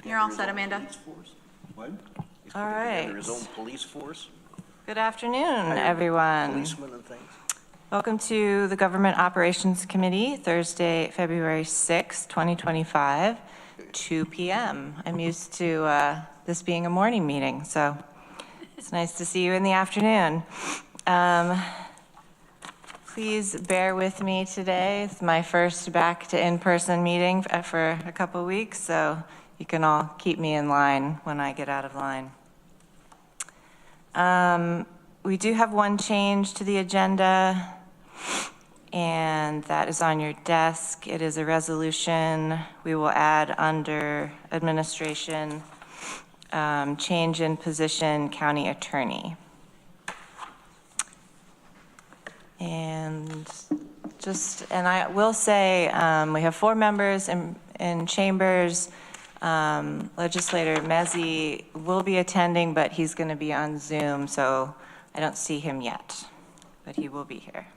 You're all set, Amanda. What? He's All putting right. together his own police force? Good afternoon, everyone. Policemen and things? Welcome to the Government Operations Committee, Thursday, February 6, 2025, 2 p.m. I'm used to this being a morning meeting, so it's nice to see you in the afternoon. Please bear with me today. It's my first back to in-person meeting for a couple weeks, so you can all keep me in line when I get out of line. We do have one change to the agenda, and that is on your desk. It is a resolution. We will add under administration, change in position, county attorney. And I will say, we have 4 members in chambers. Legislator Mezey will be attending, but he's going to be on Zoom, so I don't see him yet, but he will be here.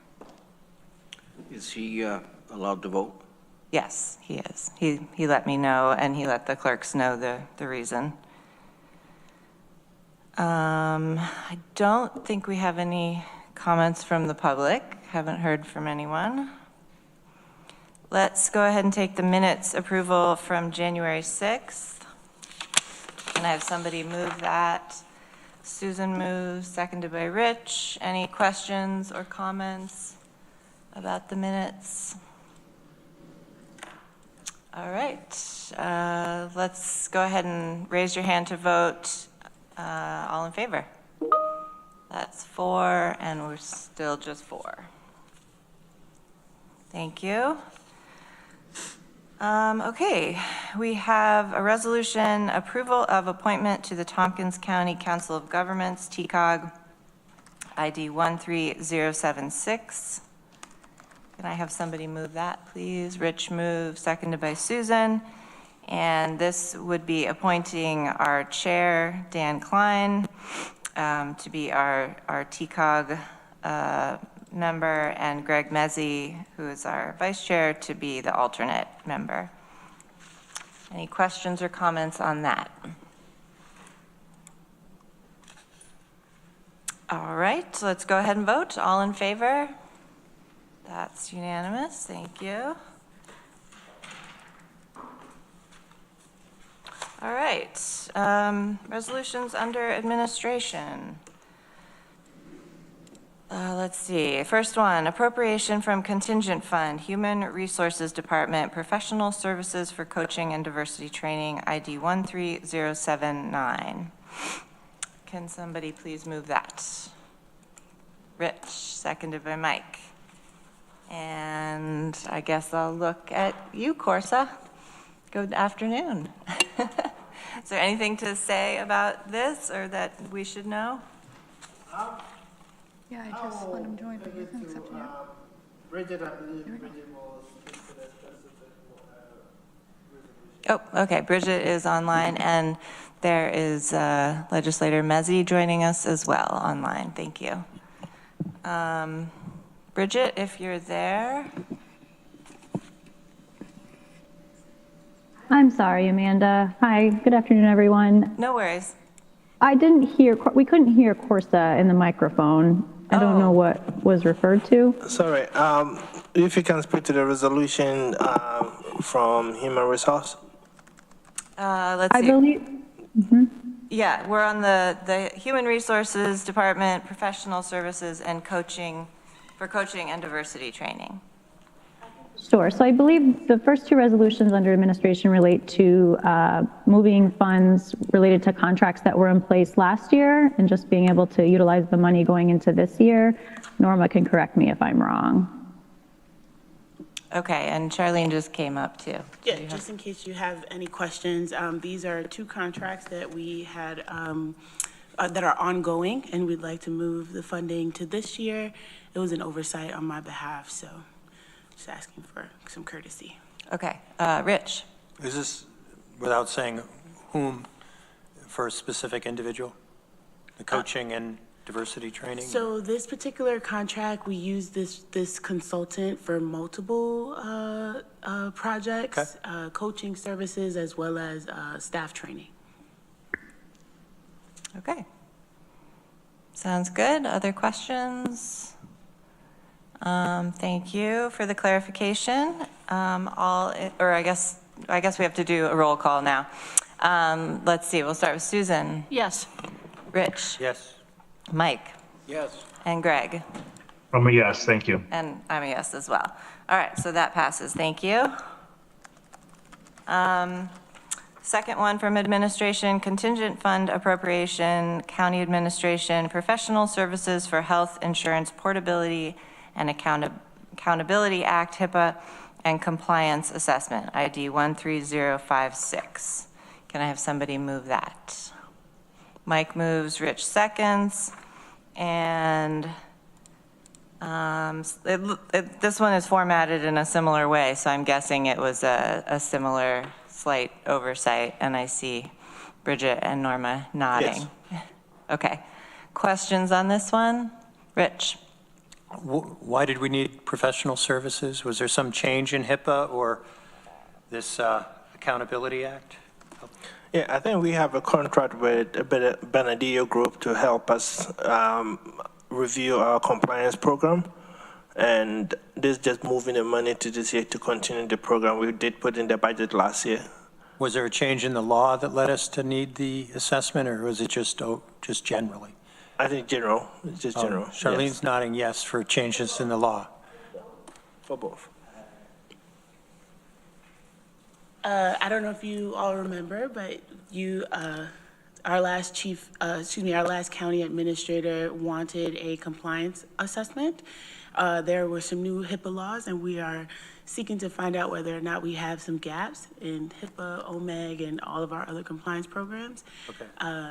Is he allowed to vote? Yes, he is. He let me know, and he let the clerks know the reason. I don't think we have any comments from the public. Haven't heard from anyone. Let's go ahead and take the minutes approval from January 6th. Can I have somebody move that? Susan moves, seconded by Rich. Any questions or comments about the minutes? All right, let's go ahead and raise your hand to vote. All in favor? That's 4, and we're still just 4. Thank you. Okay, we have a resolution approval of appointment to the Tompkins County Council of Governments, TCOG, ID 13076. Can I have somebody move that, please? Rich moves, seconded by Susan. And this would be appointing our chair, Dan Klein, to be our TCOG member, and Greg Mezey, who is our vice chair, to be the alternate member. Any questions or comments on that? All right, so let's go ahead and vote. All in favor? That's unanimous. Thank you. All right, resolutions under administration. Let's see. First one, appropriation from contingent fund, Human Resources Department, professional services for coaching and diversity training, ID 13079. Can somebody please move that? Rich, seconded by Mike. And I guess I'll look at you, Corsa. Good afternoon. Is there anything to say about this or that we should know? Yeah, I just let him join, but he hasn't accepted yet. Bridget, I believe Bridget will speak to that specific resolution. Oh, okay. Bridget is online, and there is Legislator Mezey joining us as well online. Thank you. Bridget, if you're there. I'm sorry, Amanda. Hi, good afternoon, everyone. No worries. We couldn't hear Corsa in the microphone. I don't know what was referred to. Sorry, if you can speak to the resolution from Human Resource. Let's see. I believe, Yeah, we're on the Human Resources Department, professional services and coaching, for coaching and diversity training. sure. So I believe the first 2 resolutions under administration relate to moving funds related to contracts that were in place last year and just being able to utilize the money going into this year. Norma can correct me if I'm wrong. Okay, and Charlene just came up too. Yeah, just in case you have any questions, these are 2 contracts that we had that are ongoing, and we'd like to move the funding to this year. It was an oversight on my behalf, so just asking for some courtesy. Okay, Rich. Is this, without saying whom, for a specific individual? The coaching and diversity training? So this particular contract, we use this consultant for multiple projects, coaching services, as well as staff training. Okay. Sounds good. Other questions? Thank you for the clarification. I guess we have to do a roll call now. Let's see, we'll start with Susan. Yes. Rich. Yes. Mike. Yes. And Greg. I'm a yes, thank you. And I'm a yes as well. All right, so that passes. Thank you. Second one from administration, contingent fund appropriation, county administration, professional services for health insurance portability and accountability act, HIPAA, and compliance assessment, ID 13056. Can I have somebody move that? Mike moves, Rich seconds, and this one is formatted in a similar way, so I'm guessing it was a similar slight oversight, and I see Bridget and Norma nodding. Yes. Okay. Questions on this one? Rich? Why did we need professional services? Was there some change in HIPAA or this Accountability Act? Yeah, I think we have a contract with Benedillo Group to help us review our compliance program. And this is just moving the money to this year to continue the program we did put in the budget last year. Was there a change in the law that led us to need the assessment, or was it just generally? I think general, just general. Charlene's yes. nodding yes for changes in the law. For both. I don't know if you all remember, but our last county administrator wanted a compliance assessment. There were some new HIPAA laws, and we are seeking to find out whether or not we have some gaps in HIPAA, OMEG, and all of our other compliance programs. Okay.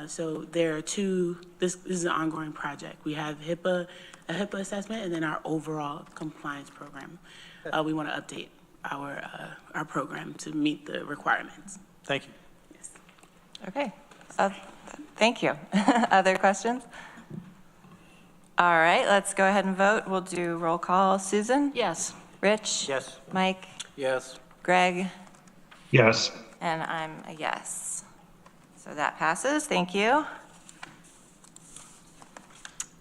So there are two, this is an ongoing project. We have a HIPAA assessment, and then our overall compliance program. We want to update our program to meet the requirements. Thank you. Yes. Okay. Thank you. Other questions? All right, let's go ahead and vote. We'll do roll call. Susan? Yes. Rich? Yes. Mike? Yes. Greg? Yes. And I'm a yes. So that passes. Thank you.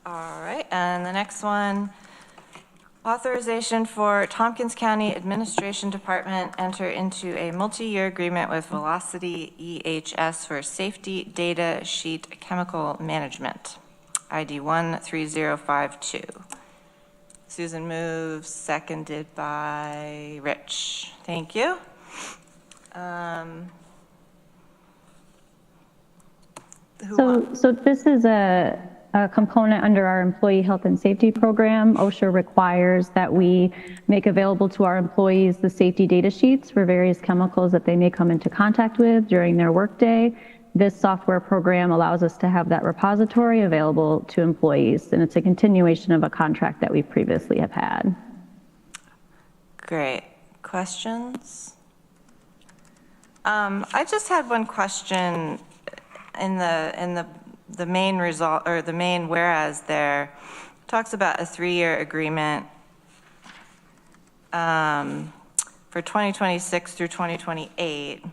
All right, and the next one, authorization for Tompkins County Administration Department enter into a multi-year agreement with Velocity EHS for safety data sheet chemical management. ID 13052. Susan moves, seconded by Rich. Thank you. So this is a component under our employee health and safety program. OSHA requires that we make available to our employees the safety data sheets for various chemicals that they may come into contact with during their workday. This software program allows us to have that repository available to employees, and it's a continuation of a contract that we previously have had. Great. Questions? I just had one question in the main result, or the main whereas there talks about a 3-year agreement for 2026 through 2028,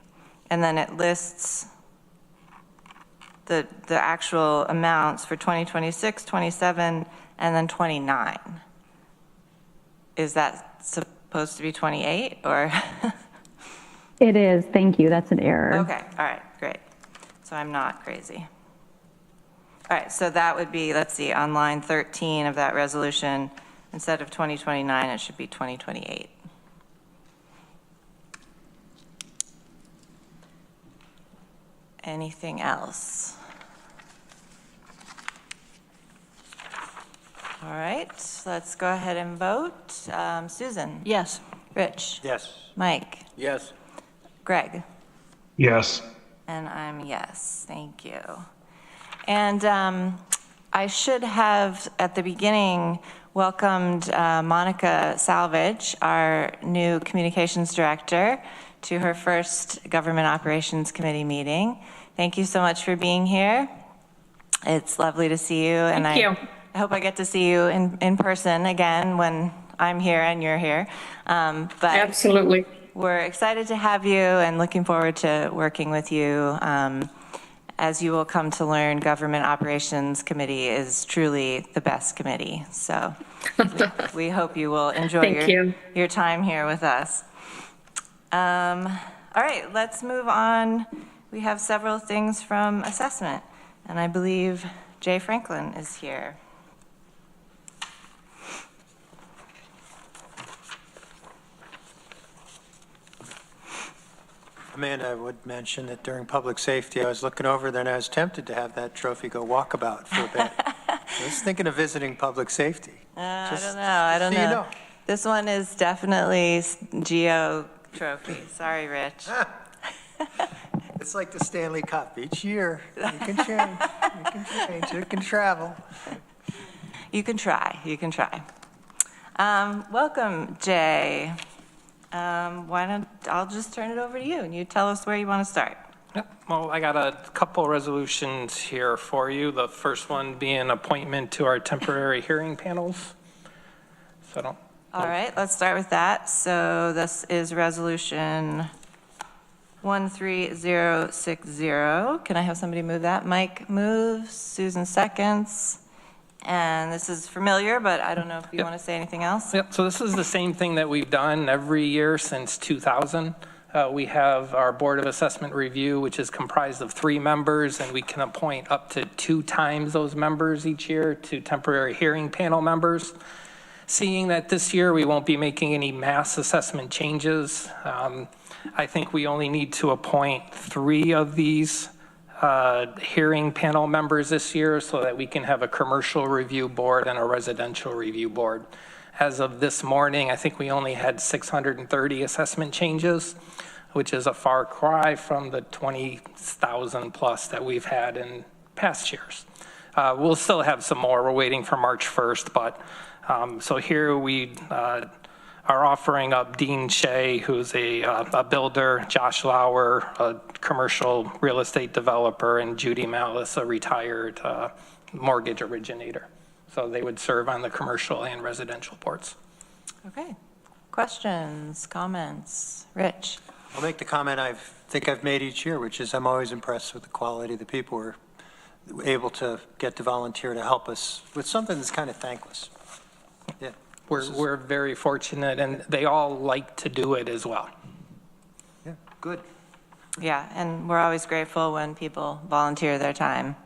and then it lists the actual amounts for 2026, 27, and then 29. Is that supposed to be 28 or? It is, thank you, that's an error. Okay, all right, great. So I'm not crazy. All right, so that would be, let's see, on line 13 of that resolution, instead of 2029, it should be 2028. Anything else? All right, let's go ahead and vote. Susan? Yes. Rich? Yes. Mike? Yes. Greg? Yes. And I'm yes, thank you. And I should have, at the beginning, welcomed Monica Salvage, our new communications director, to her first Government Operations Committee meeting. Thank you so much for being here. It's lovely to see you, and Thank you. I hope I get to see you in person again when I'm here and you're here. But Absolutely. we're excited to have you and looking forward to working with you. As you will come to learn, Government Operations Committee is truly the best committee. So we hope you will enjoy your time here with us. All right, let's move on. We have several things from assessment, and I believe Jay Franklin is here. Amanda, I would mention that during public safety, I was looking over there and I was tempted to have that trophy go walkabout for a bit. I was thinking of visiting public safety. I don't know. You know. This one is definitely Geo trophy. Sorry, Rich. It's like the Stanley Cup. Each year, you can change, you can travel. You can try. Welcome, Jay. I'll just turn it over to you and you tell us where you want to start. Yep. Well, I got a couple resolutions here for you. The first one being appointment to our temporary hearing panels. All right, let's start with that. So this is resolution 13060. Can I have somebody move that? Mike moves, Susan seconds. And this is familiar, but I don't know if you want to say anything else. Yep, so this is the same thing that we've done every year since 2000. We have our Board of Assessment Review, which is comprised of 3 members, and we can appoint up to 2 times those members each year to temporary hearing panel members. Seeing that this year we won't be making any mass assessment changes, I think we only need to appoint 3 of these hearing panel members this year so that we can have a commercial review board and a residential review board. As of this morning, I think we only had 630 assessment changes, which is a far cry from the 20,000 plus that we've had in past years. We'll still have some more. We're waiting for March 1st, but so here we are offering up Dean Shea, who's a builder, Josh Lauer, a commercial real estate developer, and Judy Malice, a retired mortgage originator. So they would serve on the commercial and residential boards. Okay. Questions, comments? Rich? I'll make the comment I think I've made each year, which is I'm always impressed with the quality of the people who are able to get to volunteer to help us with something that's kind of thankless. Yeah. We're very fortunate, and they all like to do it as well. Yeah, good. Yeah, and we're always grateful when people volunteer their time.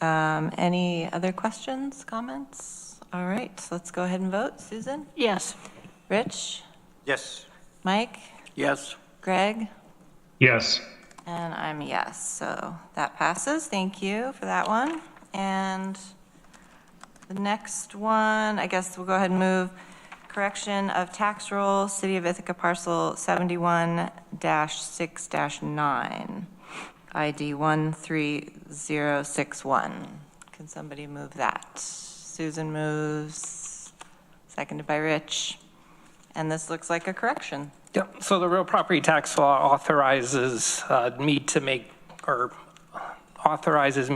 Any other questions, comments? All right, so let's go ahead and vote. Susan? Yes. Rich? Yes. Mike? Yes. Greg? Yes. And I'm yes, so that passes. Thank you for that one. And the next one, I guess we'll go ahead and move. Correction of tax roll, City of Ithaca parcel 71-6-9, ID 13061. Can somebody move that? Susan moves, seconded by Rich. And this looks like a correction. Yep, so the real property tax law authorizes me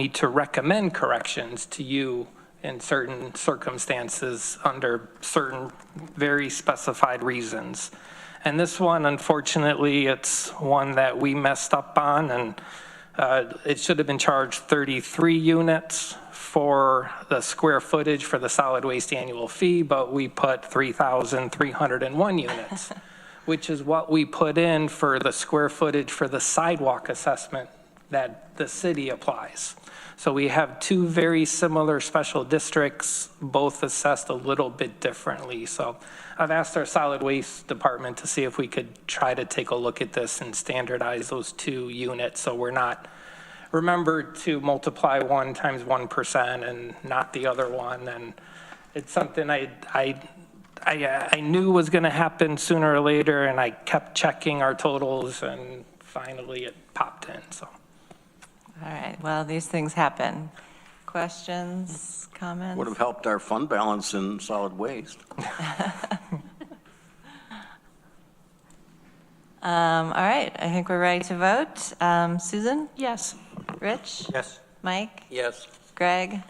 to recommend corrections to you in certain circumstances under certain very specified reasons. And this one, unfortunately, it's one that we messed up on, and it should have been charged 33 units for the square footage for the solid waste annual fee, but we put 3,301 units, which is what we put in for the square footage for the sidewalk assessment that the city applies. So we have 2 very similar special districts, both assessed a little bit differently. So I've asked our solid waste department to see if we could try to take a look at this and standardize those 2 units so we're not, remember to multiply 1 times 1% and not the other one. And it's something I knew was going to happen sooner or later, and I kept checking our totals, and finally it popped in. So. All right, well, these things happen. Questions, comments? Would have helped our fund balance in solid waste. All right, I think we're ready to vote. Susan? Yes. Rich? Yes. Mike? Yes. Greg?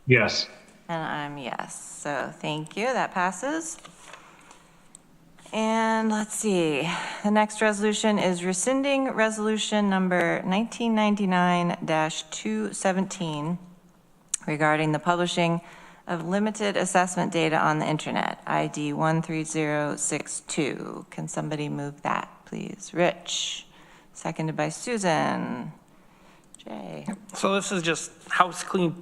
Yes. And I'm yes. So thank you. That passes. And let's see. The next resolution is rescinding resolution number 1999-217 regarding the publishing of limited assessment data on the internet, ID 13062. Can somebody move that, please? Rich, seconded by Susan. Jay. So this is just housekeeping,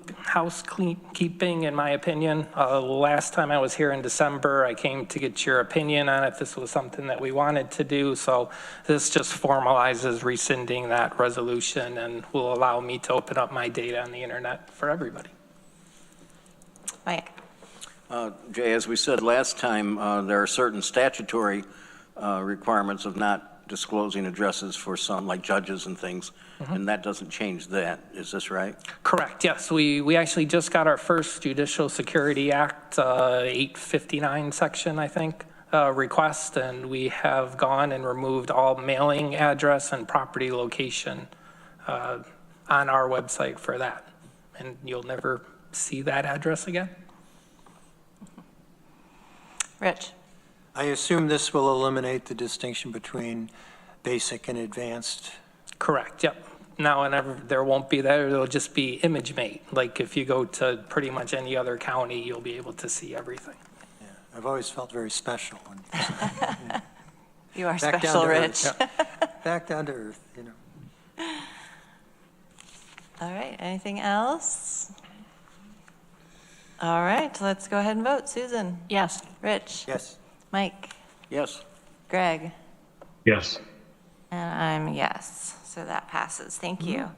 in my opinion. Last time I was here in December, I came to get your opinion on if this was something that we wanted to do. So this just formalizes rescinding that resolution and will allow me to open up my data on the internet for everybody. Mike. Jay, as we said last time, there are certain statutory requirements of not disclosing addresses for some, like judges and things, and that doesn't change that. Is this right? Correct, yes. We actually just got our first Judicial Security Act 859 section, I think, request, and we have gone and removed all mailing address and property location on our website for that. And you'll never see that address again. Rich. I assume this will eliminate the distinction between basic and advanced. Correct, yep. Now, whenever there won't be that, it'll just be ImageMate. Like if you go to pretty much any other county, you'll be able to see everything. Yeah, I've always felt very special. You are Back special, down to Rich. earth. Back down to earth, you know. All right, anything else? All right, let's go ahead and vote. Susan? Yes. Rich? Yes. Mike? Yes. Greg? Yes. And I'm yes, so that passes. Thank you.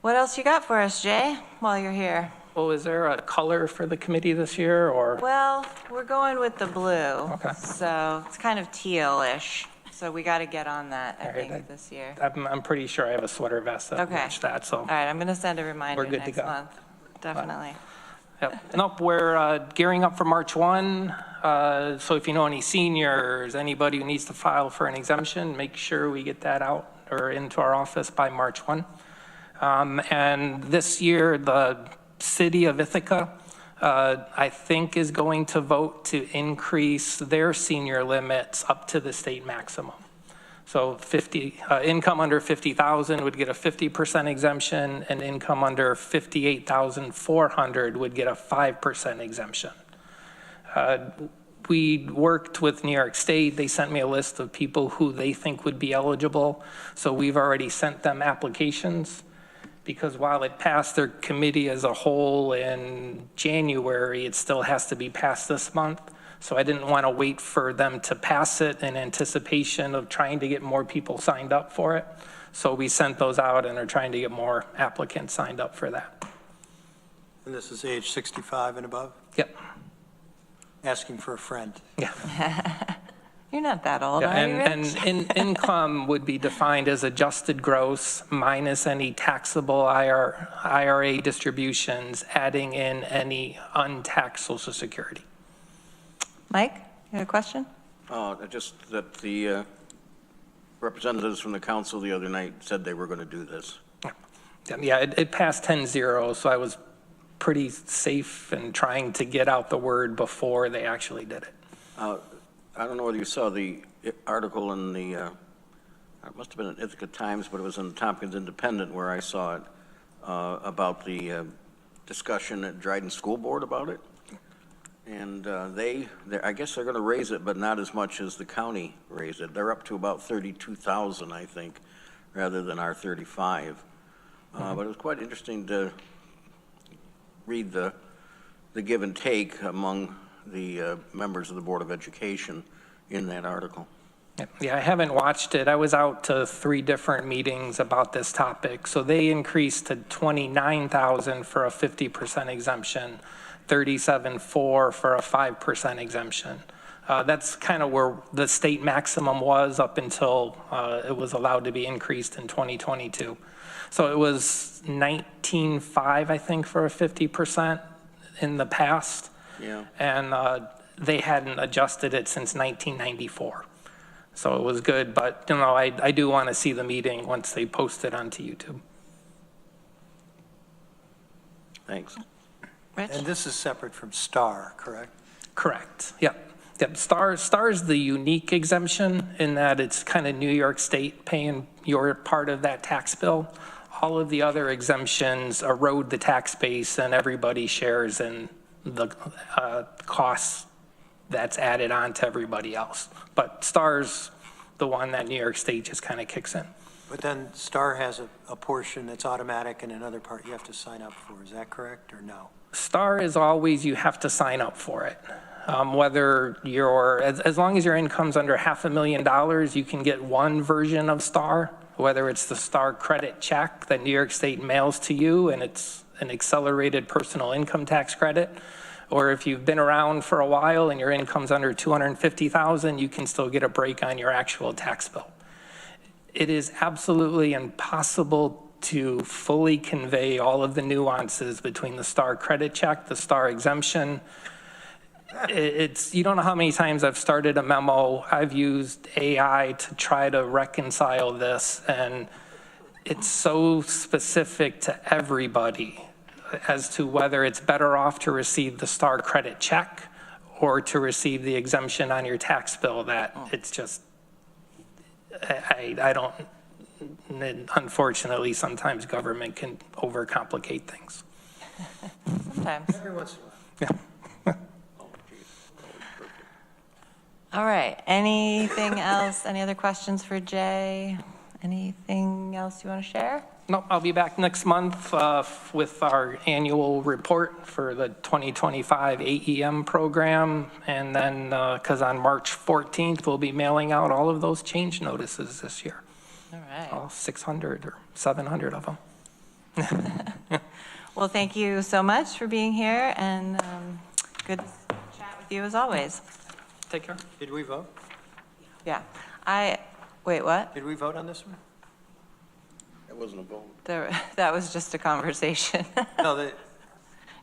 What else you got for us, Jay, while you're here? Well, is there a color for the committee this year, or? Well, we're going with the blue. Okay. So it's kind of teal-ish. So we got to get on that, I think, this year. I'm pretty sure I have a sweater vest that Okay. match that, so. All right, I'm going to send a reminder We're good to next go. month. Definitely. Yep. Nope, we're gearing up for March 1. So if you know any seniors, anybody who needs to file for an exemption, make sure we get that out or into our office by March 1. And this year, the city of Ithaca, I think, is going to vote to increase their senior limits up to the state maximum. So income under 50,000 would get a 50% exemption, and income under 58,400 would get a 5% exemption. We worked with New York State. They sent me a list of people who they think would be eligible. So we've already sent them applications, because while it passed their committee as a whole in January, it still has to be passed this month. So I didn't want to wait for them to pass it in anticipation of trying to get more people signed up for it. So we sent those out and are trying to get more applicants signed up for that. And this is age 65 and above? Yep. Asking for a friend. Yeah. You're not that old, Yeah, are you, Rich? and income would be defined as adjusted gross minus any taxable IRA distributions, adding in any untaxed Social Security. Mike, you had a question? Just that the representatives from the council the other night said they were going to do this. Yeah, it passed 10-0, so I was pretty safe in trying to get out the word before they actually did it. I don't know whether you saw the article in the, it must have been in Ithaca Times, but it was in the Tompkins Independent where I saw it, about the discussion at Dryden School Board about it. And I guess they're going to raise it, but not as much as the county raised it. They're up to about 32,000, I think, rather than our 35. But it was quite interesting to read the give and take among the members of the Board of Education in that article. Yeah, I haven't watched it. I was out to 3 different meetings about this topic. So they increased to 29,000 for a 50% exemption, 37.4 for a 5% exemption. That's kind of where the state maximum was up until it was allowed to be increased in 2022. So it was 19.5, I think, for a 50% in the past. Yeah. And they hadn't adjusted it since 1994. So it was good, but I do want to see the meeting once they post it onto YouTube. Thanks. Rich? And this is separate from STAR, correct? Correct, yep. Yep, STAR is the unique exemption in that it's kind of New York State paying your part of that tax bill. All of the other exemptions erode the tax base and everybody shares in the costs that's added on to everybody else. But STAR's the one that New York State just kind of kicks in. But then STAR has a portion that's automatic and another part you have to sign up for. Is that correct or no? STAR is always, you have to sign up for it. Whether as long as your income's under $500,000, you can get one version of STAR, whether it's the STAR credit check that New York State mails to you and it's an accelerated personal income tax credit, or if you've been around for a while and your income's under $250,000, you can still get a break on your actual tax bill. It is absolutely impossible to fully convey all of the nuances between the STAR credit check, the STAR exemption. You don't know how many times I've started a memo. I've used AI to try to reconcile this, and it's so specific to everybody as to whether it's better off to receive the STAR credit check or to receive the exemption on your tax bill that it's just, I don't, unfortunately, sometimes government can overcomplicate things. Sometimes. Every once in a while. Yeah. All right, anything else? Any other questions for Jay? Anything else you want to share? No, I'll be back next month with our annual report for the 2025 AEM program. And then, because on March 14th, we'll be mailing out all of those change notices this year. All right. All 600 or 700 of them. Well, thank you so much for being here, and good chat with you as always. Take care. Did we vote? Yeah. Wait, what? Did we vote on this one? It wasn't a vote. That was just a conversation. No,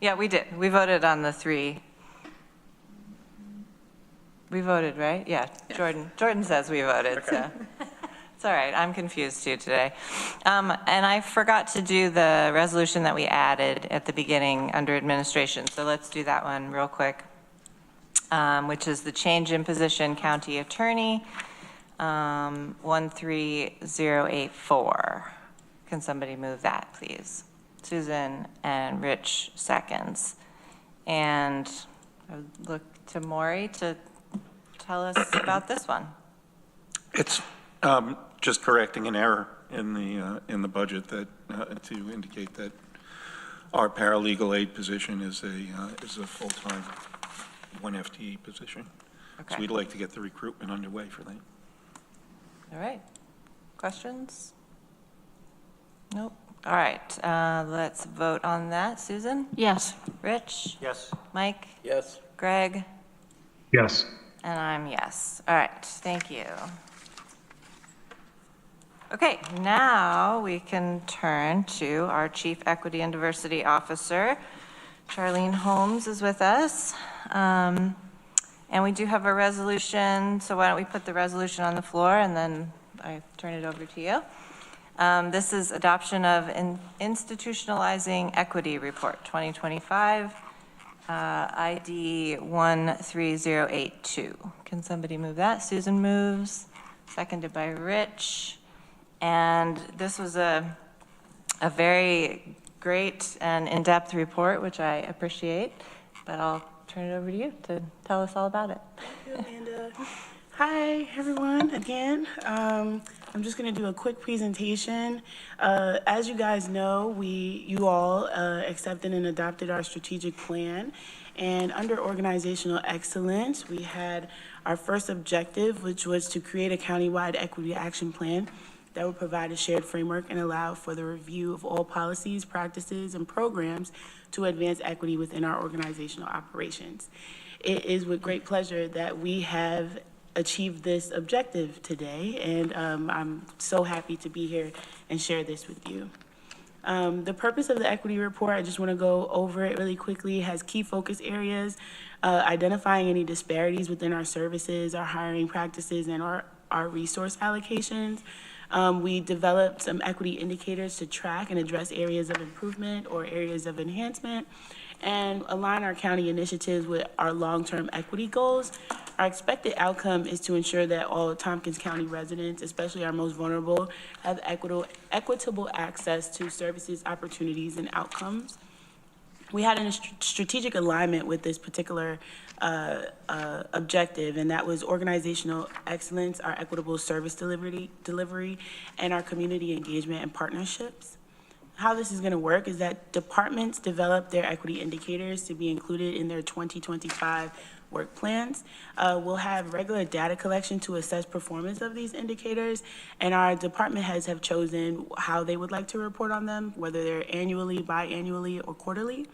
Yeah, we did. We voted on the 3. We voted, right? Yeah, Jordan says we voted, so. It's all right, I'm confused too today. And I forgot to do the resolution that we added at the beginning under administration, so let's do that one real quick, which is the change in position county attorney, 13084. Can somebody move that, please? Susan and Rich seconds. And I would look to Maury to tell us about this one. It's just correcting an error in the budget that to indicate that our paralegal aid position is a full-time 1 FTE position. Okay. So we'd like to get the recruitment underway for that. All right. Questions? Nope. All right. Let's vote on that. Susan? Yes. Rich? yes. Mike? Yes. Greg? Yes. And I'm yes. All right. Thank you. Okay, now we can turn to our Chief Equity and Diversity Officer. Charlene Holmes is with us. And we do have a resolution, so why don't we put the resolution on the floor and then I turn it over to you. This is adoption of institutionalizing equity report 2025, ID 13082. Can somebody move that? Susan moves, seconded by Rich. And this was a very great and in-depth report, which I appreciate, but I'll turn it over to you to tell us all about it. Thank you, Amanda. Hi, everyone, again. I'm just going to do a quick presentation. As you guys know, you all accepted and adopted our strategic plan. And under organizational excellence, we had our first objective, which was to create a countywide equity action plan that would provide a shared framework and allow for the review of all policies, practices, and programs to advance equity within our organizational operations. It is with great pleasure that we have achieved this objective today, and I'm so happy to be here and share this with you. The purpose of the equity report, I just want to go over it really quickly, has key focus areas, identifying any disparities within our services, our hiring practices, and our resource allocations, We developed some equity indicators to track and address areas of improvement or areas of enhancement, and align our county initiatives with our long-term equity goals. Our expected outcome is to ensure that all Tompkins County residents, especially our most vulnerable, have equitable access to services, opportunities, and outcomes. We had a strategic alignment with this particular objective, and that was organizational excellence, our equitable service delivery, and our community engagement and partnerships. How this is going to work is that departments develop their equity indicators to be included in their 2025 work plans. We'll have regular data collection to assess performance of these indicators, and our department heads have chosen how they would like to report on them, whether they're annually, biannually, or quarterly.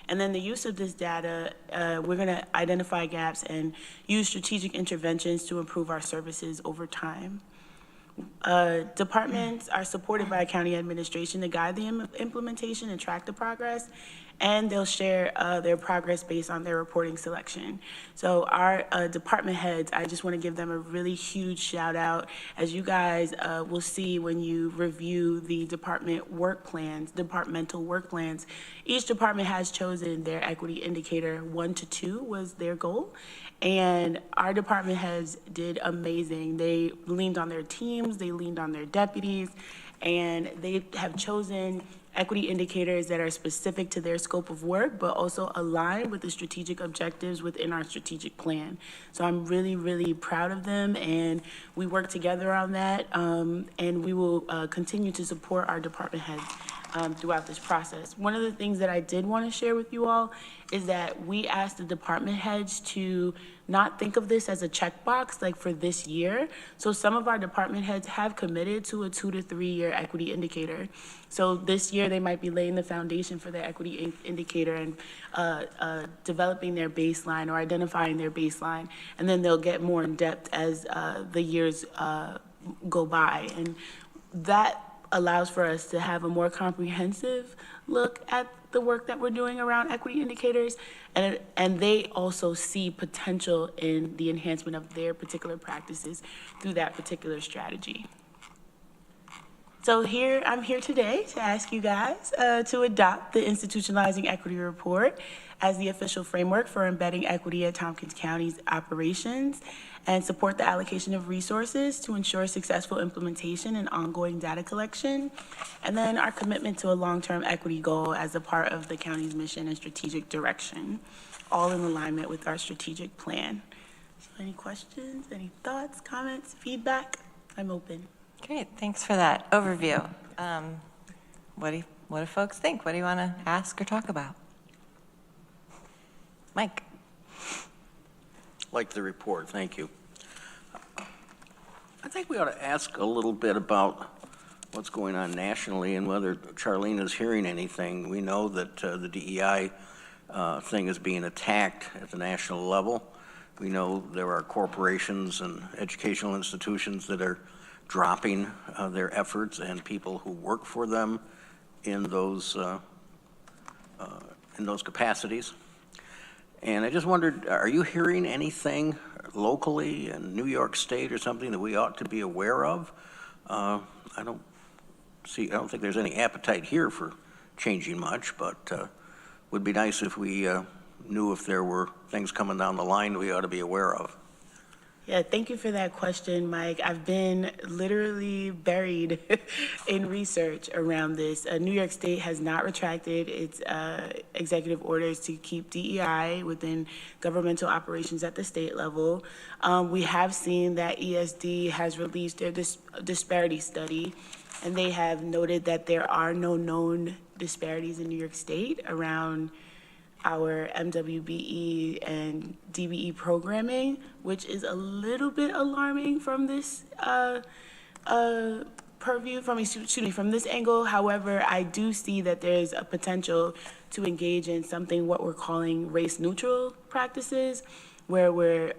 And then the use of this data, we're going to identify gaps and use strategic interventions to improve our services over time. Departments are supported by county administration to guide the implementation and track the progress, and they'll share their progress based on their reporting selection. So our department heads, I just want to give them a really huge shout out. As you guys will see when you review the departmental work plans, each department has chosen their equity indicator. 1 to 2 was their goal. And our department heads did amazing. They leaned on their teams, they leaned on their deputies, and they have chosen equity indicators that are specific to their scope of work, but also align with the strategic objectives within our strategic plan. So I'm really, really proud of them, and we work together on that, and we will continue to support our department heads throughout this process. One of the things that I did want to share with you all is that we asked the department heads to not think of this as a checkbox like for this year. So some of our department heads have committed to a 2 to 3 year equity indicator. So this year they might be laying the foundation for their equity indicator and developing their baseline or identifying their baseline, and then they'll get more in depth as the years go by. And that allows for us to have a more comprehensive look at the work that we're doing around equity indicators, and they also see potential in the enhancement of their particular practices through that particular strategy. So I'm here today to ask you guys to adopt the Institutionalizing Equity Report as the official framework for embedding equity at Tompkins County's operations, and support the allocation of resources to ensure successful implementation and ongoing data collection, and then our commitment to a long-term equity goal as a part of the county's mission and strategic direction, all in alignment with our strategic plan. So any questions, any thoughts, comments, feedback? I'm open. Great, thanks for that overview. What do folks think? What do you want to ask or talk about? Mike. Like the report, thank you. I think we ought to ask a little bit about what's going on nationally and whether Charlene is hearing anything. We know that the DEI thing is being attacked at the national level. We know there are corporations and educational institutions that are dropping their efforts, and people who work for them in those capacities. And I just wondered, are you hearing anything locally in New York State or something that we ought to be aware of? I don't think there's any appetite here for changing much, but would be nice if we knew if there were things coming down the line we ought to be aware of. Yeah, thank you for that question, Mike. I've been literally buried in research around this. New York State has not retracted its executive orders to keep DEI within governmental operations at the state level. We have seen that ESD has released their disparity study, and they have noted that there are no known disparities in New York State around our MWBE and DBE programming, which is a little bit alarming from this from this angle. However, I do see that there's a potential to engage in something what we're calling race-neutral practices, where we're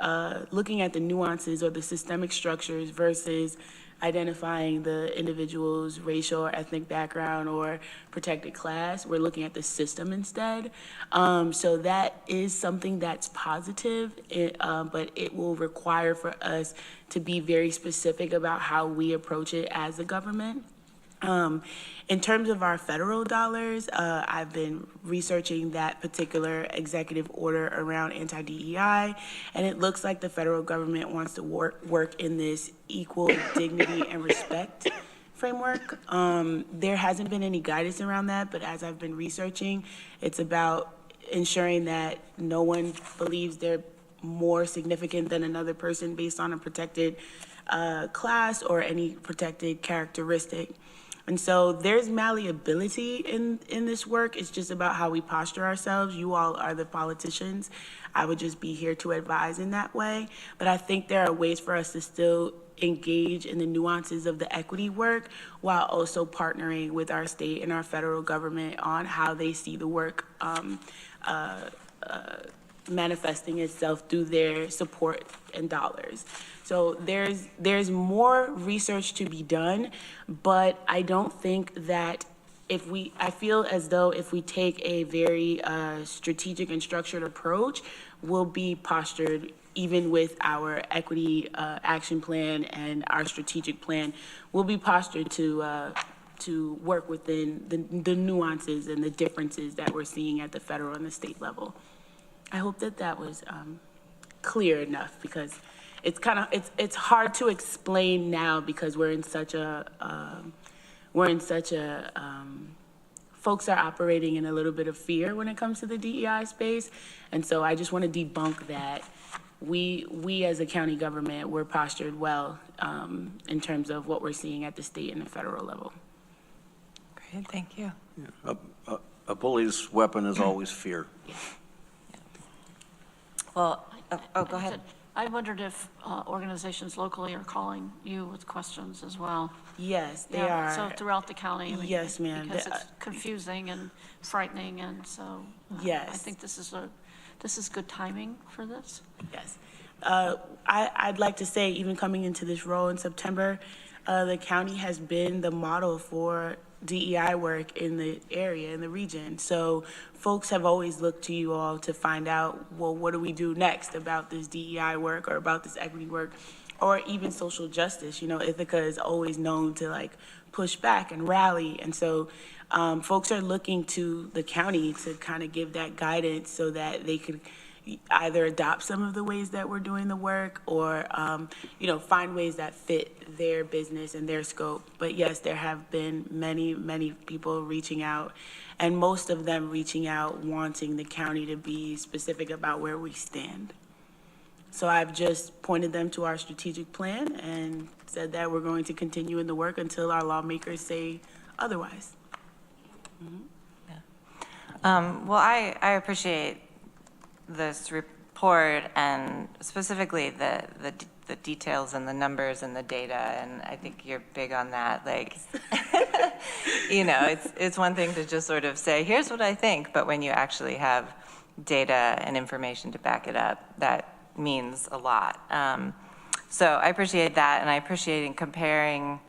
looking at the nuances or the systemic structures versus identifying the individual's racial or ethnic background or protected class. We're looking at the system instead. So that is something that's positive, but it will require for us to be very specific about how we approach it as a government. In terms of our federal dollars, I've been researching that particular executive order around anti-DEI, and it looks like the federal government wants to work in this equal dignity and respect framework. There hasn't been any guidance around that, but as I've been researching, it's about ensuring that no one believes they're more significant than another person based on a protected class or any protected characteristic. And so there's malleability in this work. It's just about how we posture ourselves. You all are the politicians. I would just be here to advise in that way. But I think there are ways for us to still engage in the nuances of the equity work while also partnering with our state and our federal government on how they see the work manifesting itself through their support and dollars. So there's more research to be done, but I don't think that I feel as though if we take a very strategic and structured approach, we'll be postured even with our equity action plan and our strategic plan, we'll be postured to work within the nuances and the differences that we're seeing at the federal and the state level. I hope that was clear enough, because it's hard to explain now because we're in such a folks are operating in a little bit of fear when it comes to the DEI space, and so I just want to debunk that. We as a county government, we're postured well in terms of what we're seeing at the state and the federal level. Great, thank you. A bully's weapon is always fear. Yeah. Well, go ahead. I wondered if organizations locally are calling you with questions as well. Yes, they are. So throughout the county. I mean, yes, ma'am. Because it's confusing and frightening, and so yes, I think this is good timing for this. Yes. I'd like to say, even coming into this role in September, the county has been the model for DEI work in the area, in the region. So folks have always looked to you all to find out, well, what do we do next about this DEI work or about this equity work or even social justice? You know, Ithaca is always known to like push back and rally. And so folks are looking to the county to kind of give that guidance so that they could either adopt some of the ways that we're doing the work or, find ways that fit their business and their scope. But yes, there have been many, many people reaching out, and most of them reaching out wanting the county to be specific about where we stand. So I've just pointed them to our strategic plan and said that we're going to continue in the work until our lawmakers say otherwise. Mm-hmm. Yeah. Well, I appreciate this report and specifically the details and the numbers and the data, and I think you're big on that. Like, it's one thing to just sort of say, here's what I think, but when you actually have data and information to back it up, that means a lot. So I appreciate that, and I appreciate in comparing,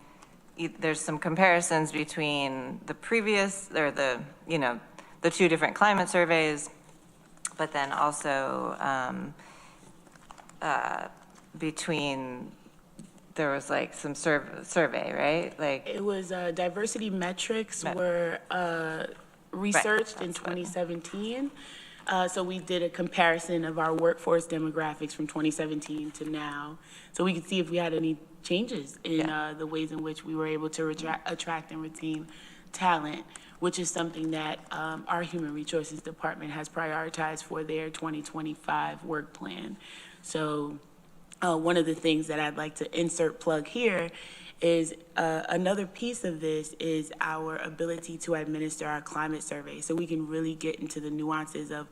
there's some comparisons between the previous, or the two different climate surveys, but then also between, there was like some survey, right? Like it was diversity metrics were researched in 2017. So we did a comparison of our workforce demographics from 2017 to now. So we could see if we had any changes in the ways in which we were able to attract and retain talent, which is something that our Human Resources Department has prioritized for their 2025 work plan. So one of the things that I'd like to insert plug here is another piece of this is our ability to administer our climate survey, so we can really get into the nuances of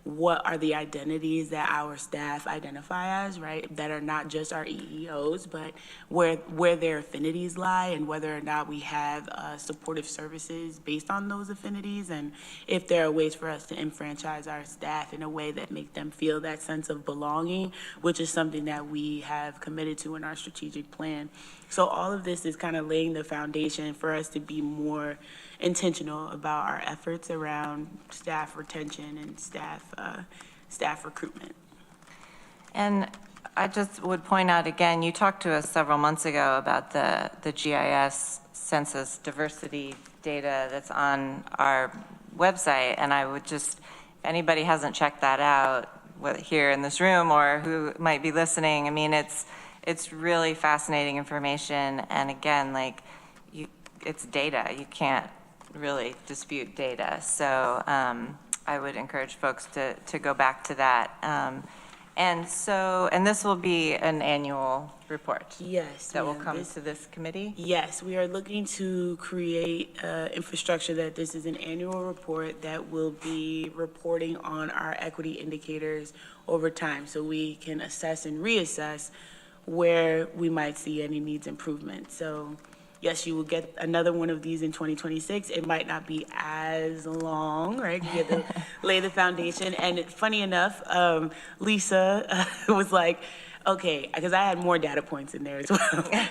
what are the identities that our staff identify as, right? That are not just our EEOs, but where their affinities lie and whether or not we have supportive services based on those affinities, and if there are ways for us to enfranchise our staff in a way that make them feel that sense of belonging, which is something that we have committed to in our strategic plan. So all of this is kind of laying the foundation for us to be more intentional about our efforts around staff retention and staff recruitment. And I just would point out again, you talked to us several months ago about the GIS census diversity data that's on our website, and I would just, if anybody hasn't checked that out, whether here in this room or who might be listening, I mean, it's really fascinating information, and again, like, it's data. You can't really dispute data. So I would encourage folks to go back to that. And this will be an annual report. Yes. That will come to this committee? Yes, we are looking to create infrastructure that this is an annual report that will be reporting on our equity indicators over time, so we can assess and reassess where we might see any needs improvement. So yes, you will get another one of these in 2026. It might not be as long, right? You get to lay the foundation. And funny enough, Lisa was like, okay, because I had more data points in there as well.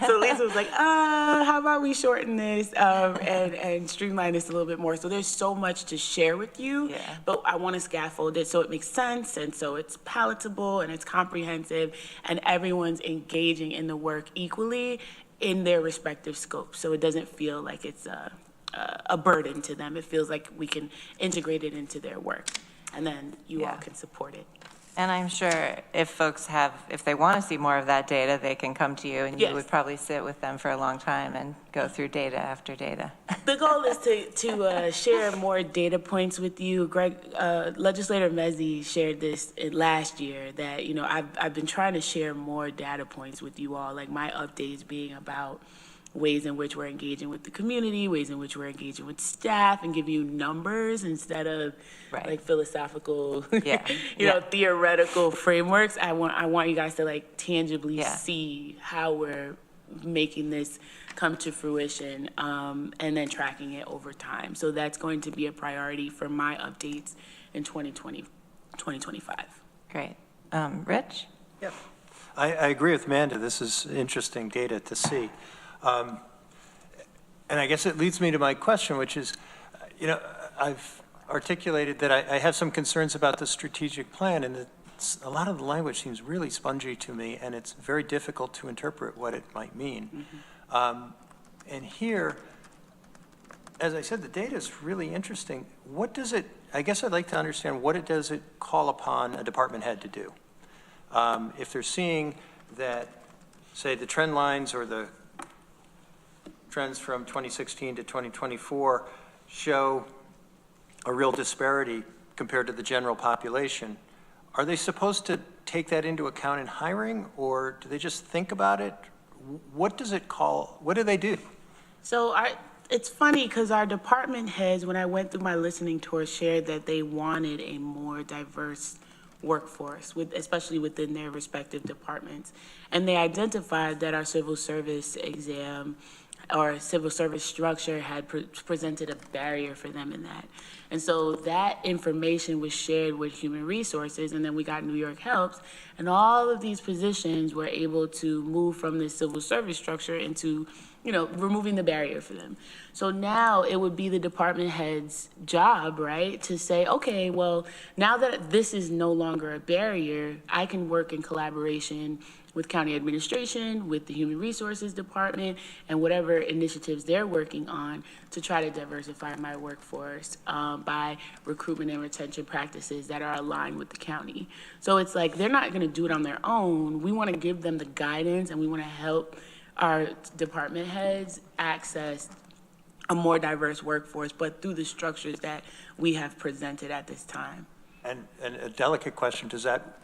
So Lisa was like, how about we shorten this and streamline this a little bit more? So there's so much to share with you, but I want to scaffold it so it makes sense, and so it's palatable and it's comprehensive, and everyone's engaging in the work equally in their respective scopes. So it doesn't feel like it's a burden to them. It feels like we can integrate it into their work, and then you all can support it. And I'm sure if they want to see more of that data, they can come to you, and you would probably sit with them for a long time and go through data after data. The goal is to share more data points with you. Legislator Mezey shared this last year, that, you know, I've been trying to share more data points with you all, like my updates being about ways in which we're engaging with the community, ways in which we're engaging with staff, and give you numbers instead of like philosophical, theoretical frameworks. I want you guys to like tangibly see how we're making this come to fruition, and then tracking it over time. So that's going to be a priority for my updates in 2025. Great. Rich? Yep. I agree with Amanda. This is interesting data to see. And I guess it leads me to my question, which is, you know, I've articulated that I have some concerns about the strategic plan, and a lot of the language seems really spongy to me, and it's very difficult to interpret what it might mean. Mm-hmm. And here, as I said, the data is really interesting. What does it, I guess I'd like to understand what does it call upon a department head to do? If they're seeing that, say, the trend lines or the trends from 2016 to 2024 show a real disparity compared to the general population, are they supposed to take that into account in hiring, or do they just think about it? What does it call, what do they do? So it's funny because our department heads, when I went through my listening tour, shared that they wanted a more diverse workforce, especially within their respective departments. And they identified that our civil service exam or civil service structure had presented a barrier for them in that. And so that information was shared with human resources, and then we got New York Helps, and all of these positions were able to move from this civil service structure into, you know, removing the barrier for them. So now it would be the department head's job, right, to say, okay, well, now that this is no longer a barrier, I can work in collaboration with county administration, with the human resources department, and whatever initiatives they're working on to try to diversify my workforce by recruitment and retention practices that are aligned with the county. So it's like they're not gonna do it on their own. We wanna give them the guidance, and we wanna help our department heads access a more diverse workforce, but through the structures that we have presented at this time. And a delicate question, does that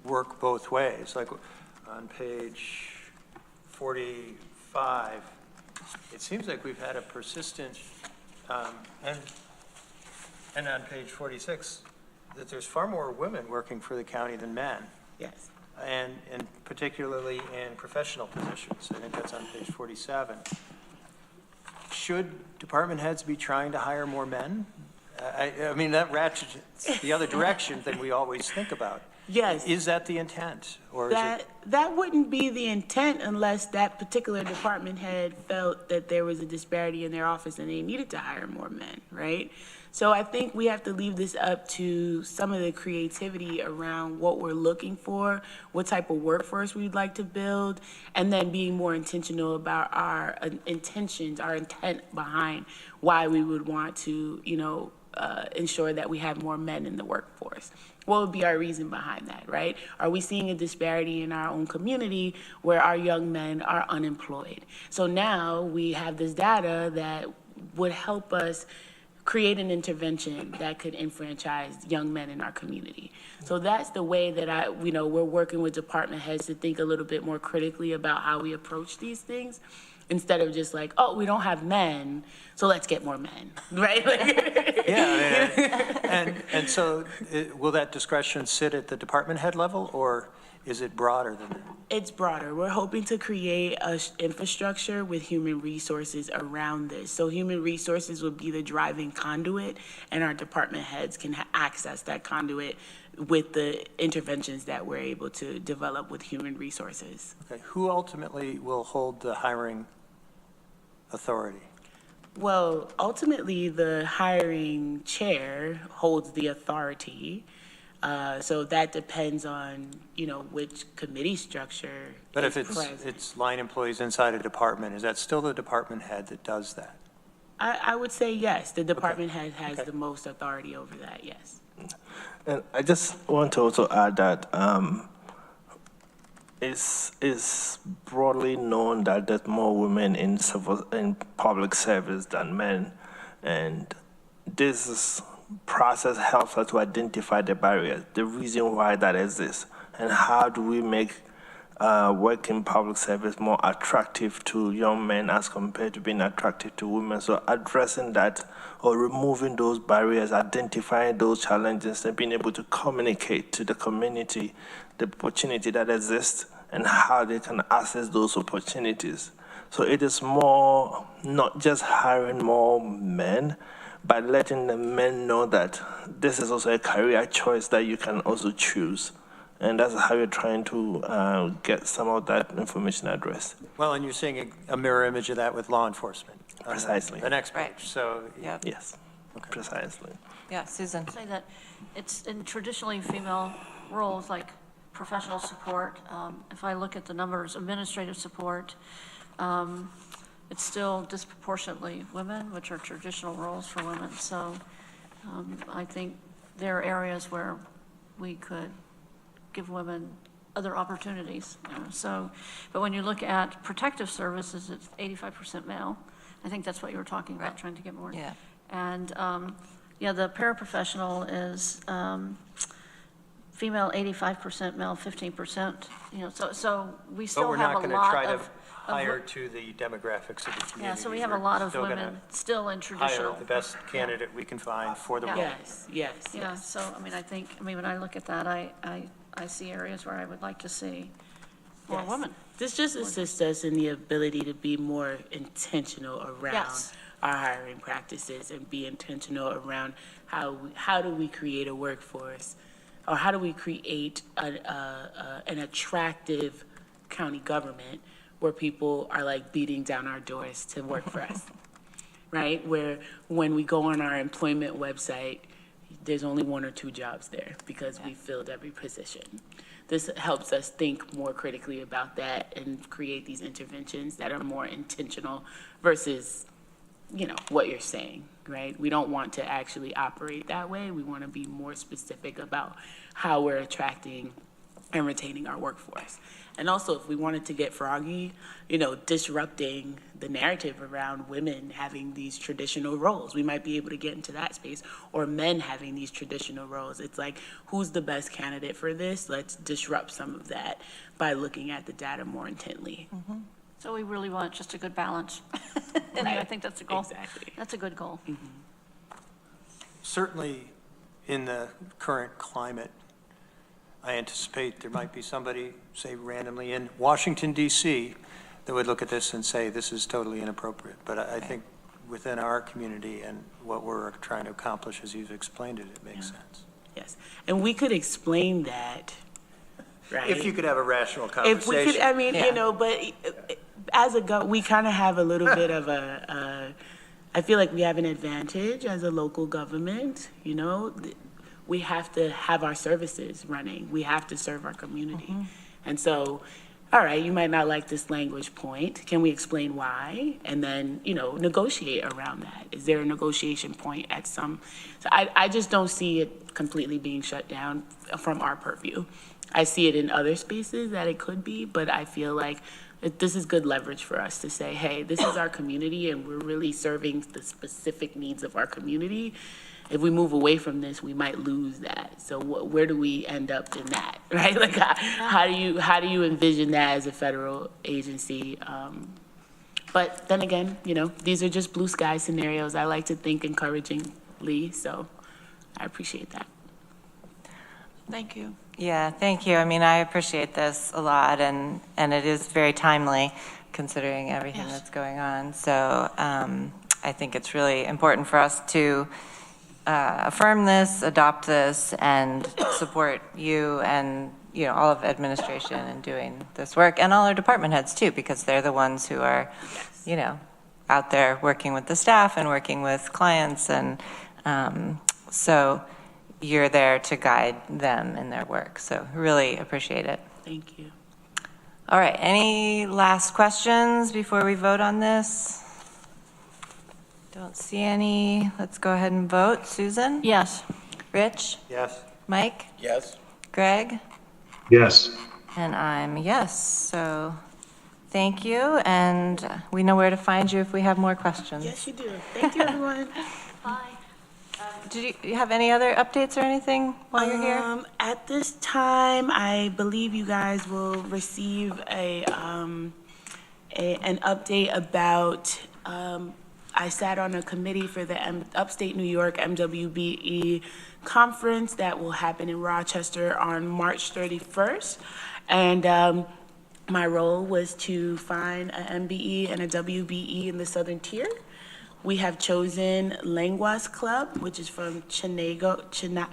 work both ways? Like on page 45, it seems like we've had a persistent, and on page 46, that there's far more women working for the county than men, Yes. and particularly in professional positions. I think that's on page 47. Should department heads be trying to hire more men? I mean, that ratchets the other direction than we always think about. Yes. Is that the intent, or is it? That wouldn't be the intent unless that particular department head felt that there was a disparity in their office and they needed to hire more men, right? So I think we have to leave this up to some of the creativity around what we're looking for, what type of workforce we'd like to build, and then being more intentional about our intentions, our intent behind why we would want to, ensure that we have more men in the workforce. What would be our reason behind that, right? Are we seeing a disparity in our own community where our young men are unemployed? So now we have this data that would help us create an intervention that could enfranchise young men in our community. So that's the way that we're working with department heads to think a little bit more critically about how we approach these things, instead of just like, oh, we don't have men, so let's get more men, right? Yeah, and so will that discretion sit at the department head level, or is it broader than that? It's broader. We're hoping to create an infrastructure with human resources around this. So human resources would be the driving conduit, and our department heads can access that conduit with the interventions that we're able to develop with human resources. Okay, who ultimately will hold the hiring authority? Well, ultimately, the hiring chair holds the authority. So that depends on, which committee structure. But if is present. it's line employees inside a department, is that still the department head that does that? I would say yes. The department head has the most authority over that, yes. And I just want to also add that it's broadly known that there's more women in public service than men, and this process helps us to identify the barriers, the reason why that exists, and how do we make work in public service more attractive to young men as compared to being attractive to women. So addressing that or removing those barriers, identifying those challenges, and being able to communicate to the community the opportunity that exists and how they can access those opportunities. So it is more not just hiring more men, but letting the men know that this is also a career choice that you can also choose. And that's how you're trying to get some of that information addressed. Well, and you're seeing a mirror image of that with law enforcement. Precisely. The next page. Right. So, Yep. Yes, precisely. Yeah, Susan. Say that it's in traditionally female roles like professional support. If I look at the numbers, administrative support, it's still disproportionately women, which are traditional roles for women. So I think there are areas where we could give women other opportunities. But when you look at protective services, it's 85% male. I think that's what you were talking about, trying to get more. Yeah. And the paraprofessional is female 85%, male 15%. So we but still we're have not a going to lot try to of hire to the demographics of the community. yeah. So we have a lot of Still gonna women still in traditional. hire the best candidate we can find for the role. Yes, yes, Yeah. yes. So when I look at that, I see areas where I would like to see more Yes. women. This just assists us in the ability to be more intentional around Yes. our hiring practices and be intentional around how do we create a workforce, or how do we create an attractive county government where people are like beating down our doors to work for us, right? Where when we go on our employment website, there's only 1 or 2 jobs there because we filled every position. This helps us think more critically about that and create these interventions that are more intentional versus, what you're saying, right? We don't want to actually operate that way. We want to be more specific about how we're attracting and retaining our workforce. And also, if we wanted to get froggy, disrupting the narrative around women having these traditional roles, we might be able to get into that space, or men having these traditional roles. It's like, who's the best candidate for this? Let's disrupt some of that by looking at the data more intently. Mm-hmm. So we really want just a good balance. And I think that's a goal. Exactly. That's a good goal. Certainly, in the current climate, I anticipate there might be somebody, say randomly in Washington DC, that would look at this and say, this is totally inappropriate. But I think within our community and what we're trying to accomplish, as you've explained it, it makes sense. Yes, and we could explain that, right? If you could have a rational conversation. If we could, I mean, you know, but as we kind of have a little bit of I feel like we have an advantage as a local government, you know? We have to have our services running. We have to serve our community. And so, all right, you might not like this language point. Can we explain why? And then, you know, negotiate around that. Is there a negotiation point at some, so I just don't see it completely being shut down from our purview. I see it in other spaces that it could be, but I feel like this is good leverage for us to say, hey, this is our community and we're really serving the specific needs of our community. If we move away from this, we might lose that. So where do we end up in that, right? Like, how do you envision that as a federal agency? But then again, you know, these are just blue sky scenarios. I like to think encouragingly, so I appreciate that. Thank you. Yeah, thank you. I mean, I appreciate this a lot, and it is very timely considering everything that's going on. So I think it's really important for us to affirm this, adopt this, and support you and, you know, all of administration in doing this work, and all our department heads too, because they're the ones who are, you know, out there working with the staff and working with clients, and so you're there to guide them in their work. So really appreciate it. Thank you. All right, any last questions before we vote on this? Don't see any. Let's go ahead and vote. Susan? Yes. Rich? Yes. Mike? Yes. Greg? Yes. And I'm a yes. So thank you, and we know where to find you if we have more questions. Yes, you do. Thank you, everyone. Bye. Did you have any other updates or anything while you're here? At this time, I believe you guys will receive an update about, I sat on a committee for the Upstate New York MWBE conference that will happen in Rochester on March 31st. And my role was to find an MBE and a WBE in the Southern Tier. We have chosen Lenguas Club, which is from Chenango. Thank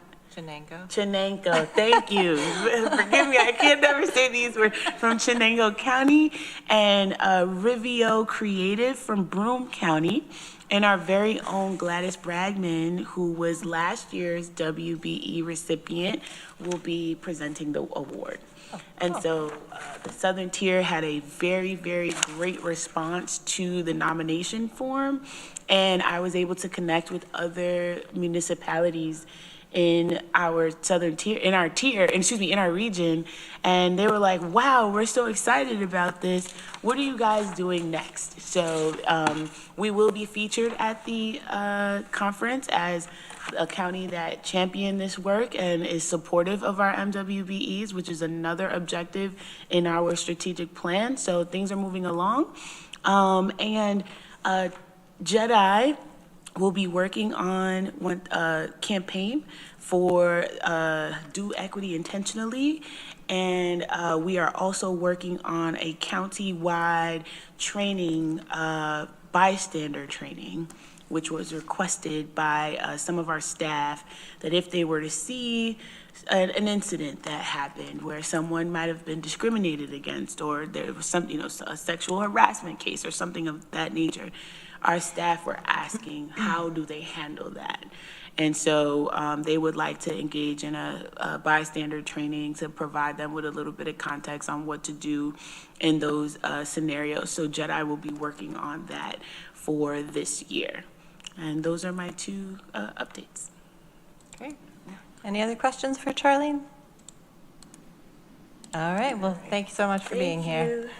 you. Forgive me, I can't never say these words. From Chenango County, and Rivio Creative from Broome County, and our very own Gladys Bragman, who was last year's WBE recipient, will be presenting the award. And so the Southern Tier had a very, very great response to the nomination form, and I was able to connect with other municipalities in our Southern Tier, in our region, and they were like, wow, we're so excited about this. What are you guys doing next? So we will be featured at the conference as a county that championed this work and is supportive of our MWBEs, which is another objective in our strategic plan. So things are moving along. And Jedi will be working on one campaign for Do Equity Intentionally. And we are also working on a county-wide training, bystander training, which was requested by some of our staff, that if they were to see an incident that happened where someone might have been discriminated against, or there was some, you know, a sexual harassment case or something of that nature, our staff were asking, how do they handle that? And so they would like to engage in a bystander training to provide them with a little bit of context on what to do in those scenarios. So Jedi will be working on that for this year. And those are my two updates. Great. Any other questions for Charlene? All right, well, thank you so much for being here.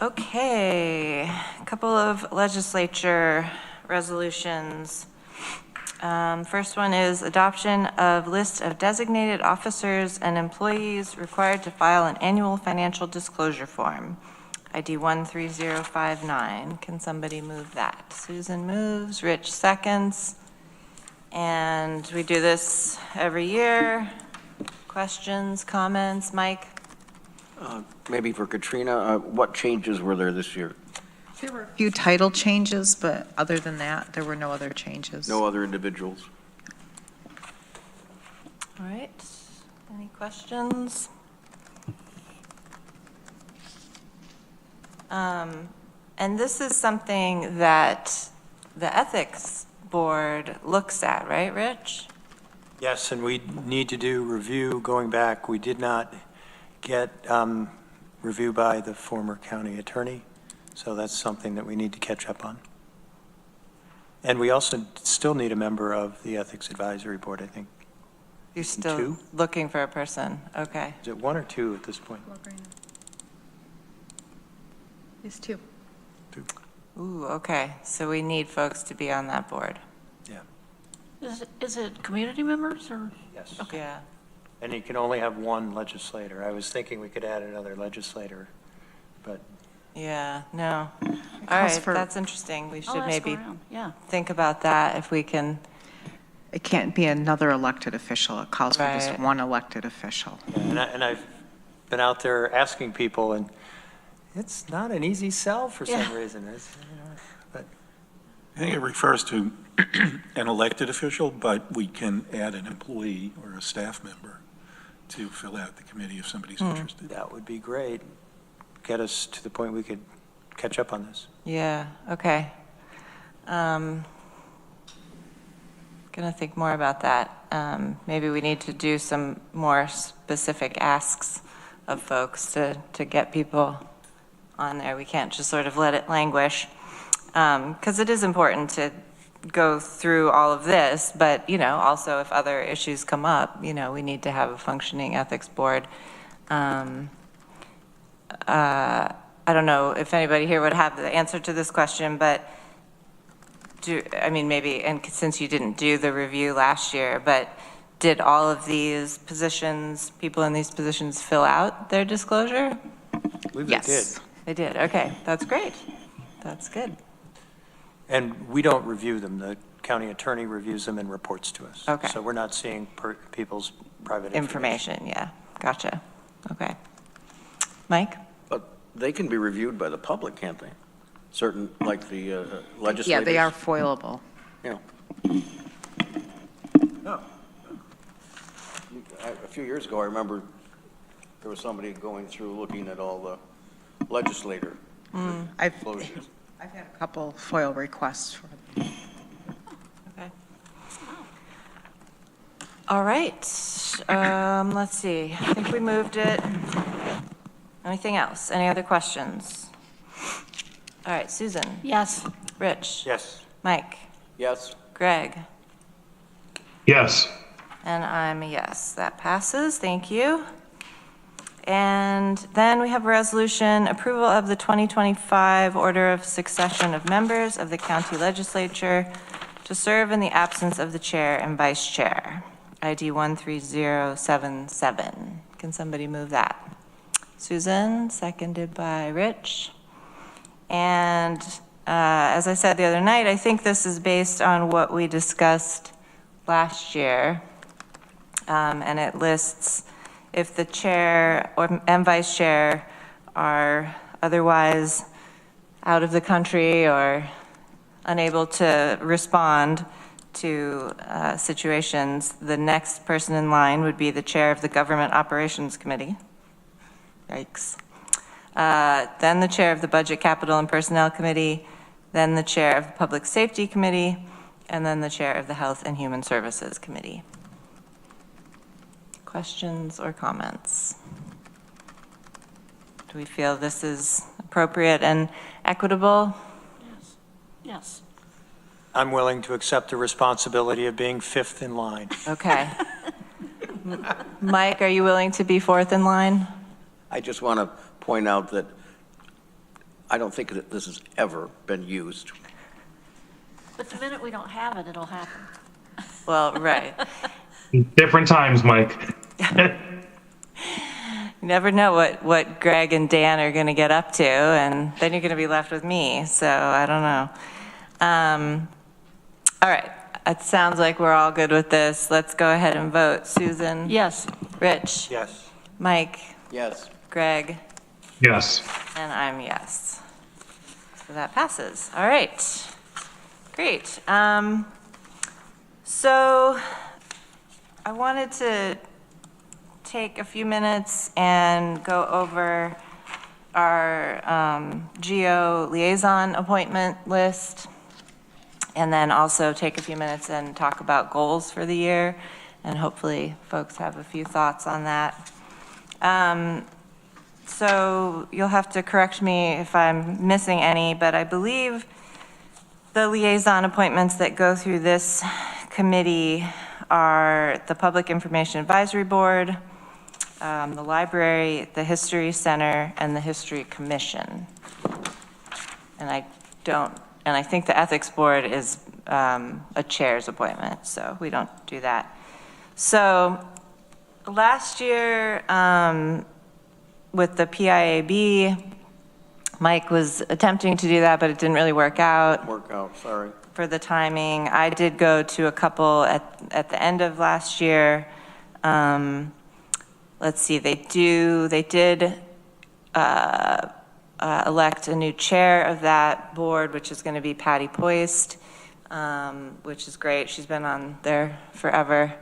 Okay, a couple of legislature resolutions. First one is adoption of list of designated officers and employees required to file an annual financial disclosure form, ID 13059. Can somebody move that? Susan moves, Rich seconds. And we do this every year. Questions, comments? Mike? Maybe for Katrina, what changes were there this year? There were a few title changes, but other than that, there were no other changes. No other individuals? All right. Any questions? And this is something that the Ethics Board looks at, right, Rich? Yes, and we need to do review going back. We did not get review by the former county attorney, so that's something that we need to catch up on. And we also still need a member of the Ethics Advisory Board, I think. You're still Two? looking for a person, okay. Is it 1 or 2 at this point? These two. 2. Ooh, okay, so we need folks to be on that board. Yeah. Is it community members or? Yes. Yeah. And you can only have 1 legislator. I was thinking we could add another legislator, but Yeah, no. All calls right, for- that's interesting. We I'll should ask maybe around. Yeah. think about that if we can. It can't be another elected official. It calls for just Right. one elected official. and I've been out there asking people, and it's not an easy sell for some Yeah. reason. It's, but I think it refers to an elected official, but we can add an employee or a staff member to fill out the committee if somebody's interested. that would be great. Get us to the point we could catch up on this. Yeah, okay. Gonna think more about that. Maybe we need to do some more specific asks of folks to get people on there. We can't just sort of let it languish. Because it is important to go through all of this, but, also if other issues come up, we need to have a functioning ethics board. I don't know if anybody here would have the answer to this question, but maybe, and since you didn't do the review last year, but did all of these positions, people in these positions fill out their disclosure? I believe Yes. they did. They did, okay, that's great. That's good. And we don't review them. The county attorney reviews them and reports to us. Okay. So we're not seeing people's private Information, yeah, gotcha, okay. Mike? But they can be reviewed by the public, can't they? Certain, like the legislators? Yeah, they are foilable. Yeah. Oh. A few years ago, I remember there was somebody going through looking at all the legislator I've closures. had a couple FOIL requests for them. Okay. All right, let's see, I think we moved it. Anything else? Any other questions? All right, Susan? Yes. Rich? Yes. Mike? Yes, Greg? Yes. And I'm a yes, that passes, thank you. And then we have a resolution, approval of the 2025 order of succession of members of the county legislature to serve in the absence of the chair and vice chair, ID 13077. Can somebody move that? Susan, seconded by Rich. And as I said the other night, I think this is based on what we discussed last year. And it lists if the chair and vice chair are otherwise out of the country or unable to respond to situations, the next person in line would be the chair of the Government Operations Committee. Yikes. Then the chair of the Budget, Capital, and Personnel Committee, then the chair of the Public Safety Committee, and then the chair of the Health and Human Services Committee. Questions or comments? Do we feel this is appropriate and equitable? Yes. Yes. I'm willing to accept the responsibility of being 5th in line. Okay. Mike, are you willing to be 4th in line? I just want to point out that I don't think that this has ever been used. But the minute we don't have it, it'll happen. Well, right. Different times, Mike. You never know what Greg and Dan are going to get up to, and then you're going to be left with me, so I don't know. All right, it sounds like we're all good with this. Let's go ahead and vote. Susan? Yes. Rich? Yes. Mike? Yes. Greg? Yes. And I'm yes. So that passes. All right. Great. So I wanted to take a few minutes and go over our GEO liaison appointment list, and then also take a few minutes and talk about goals for the year, and hopefully folks have a few thoughts on that. So you'll have to correct me if I'm missing any, but I believe the liaison appointments that go through this committee are the Public Information Advisory Board, the Library, the History Center, and the History Commission. And I think the Ethics Board is a chair's appointment, so we don't do that. So last year, with the PIAB, Mike was attempting to do that, but it didn't really work out. Sorry. For the timing. I did go to a couple at the end of last year. Let's see, they did elect a new chair of that board, which is going to be Patty Poist, which is great. She's been on there forever.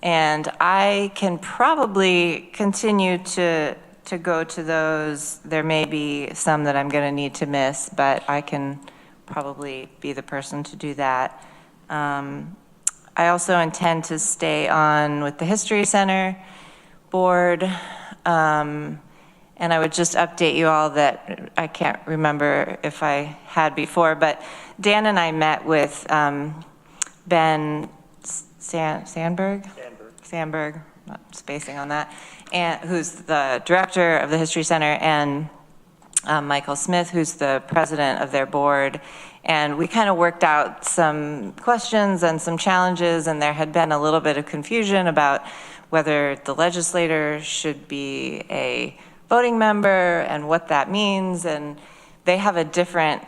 And I can probably continue to go to those. There may be some that I'm going to need to miss, but I can probably be the person to do that. I also intend to stay on with the History Center board. And I would just update you all that I can't remember if I had before, but Dan and I met with Ben Sandberg, not spacing on that, and who's the director of the History Center, and Michael Smith, who's the president of their board. And we kind of worked out some questions and some challenges, and there had been a little bit of confusion about whether the legislator should be a voting member and what that means. And they have a different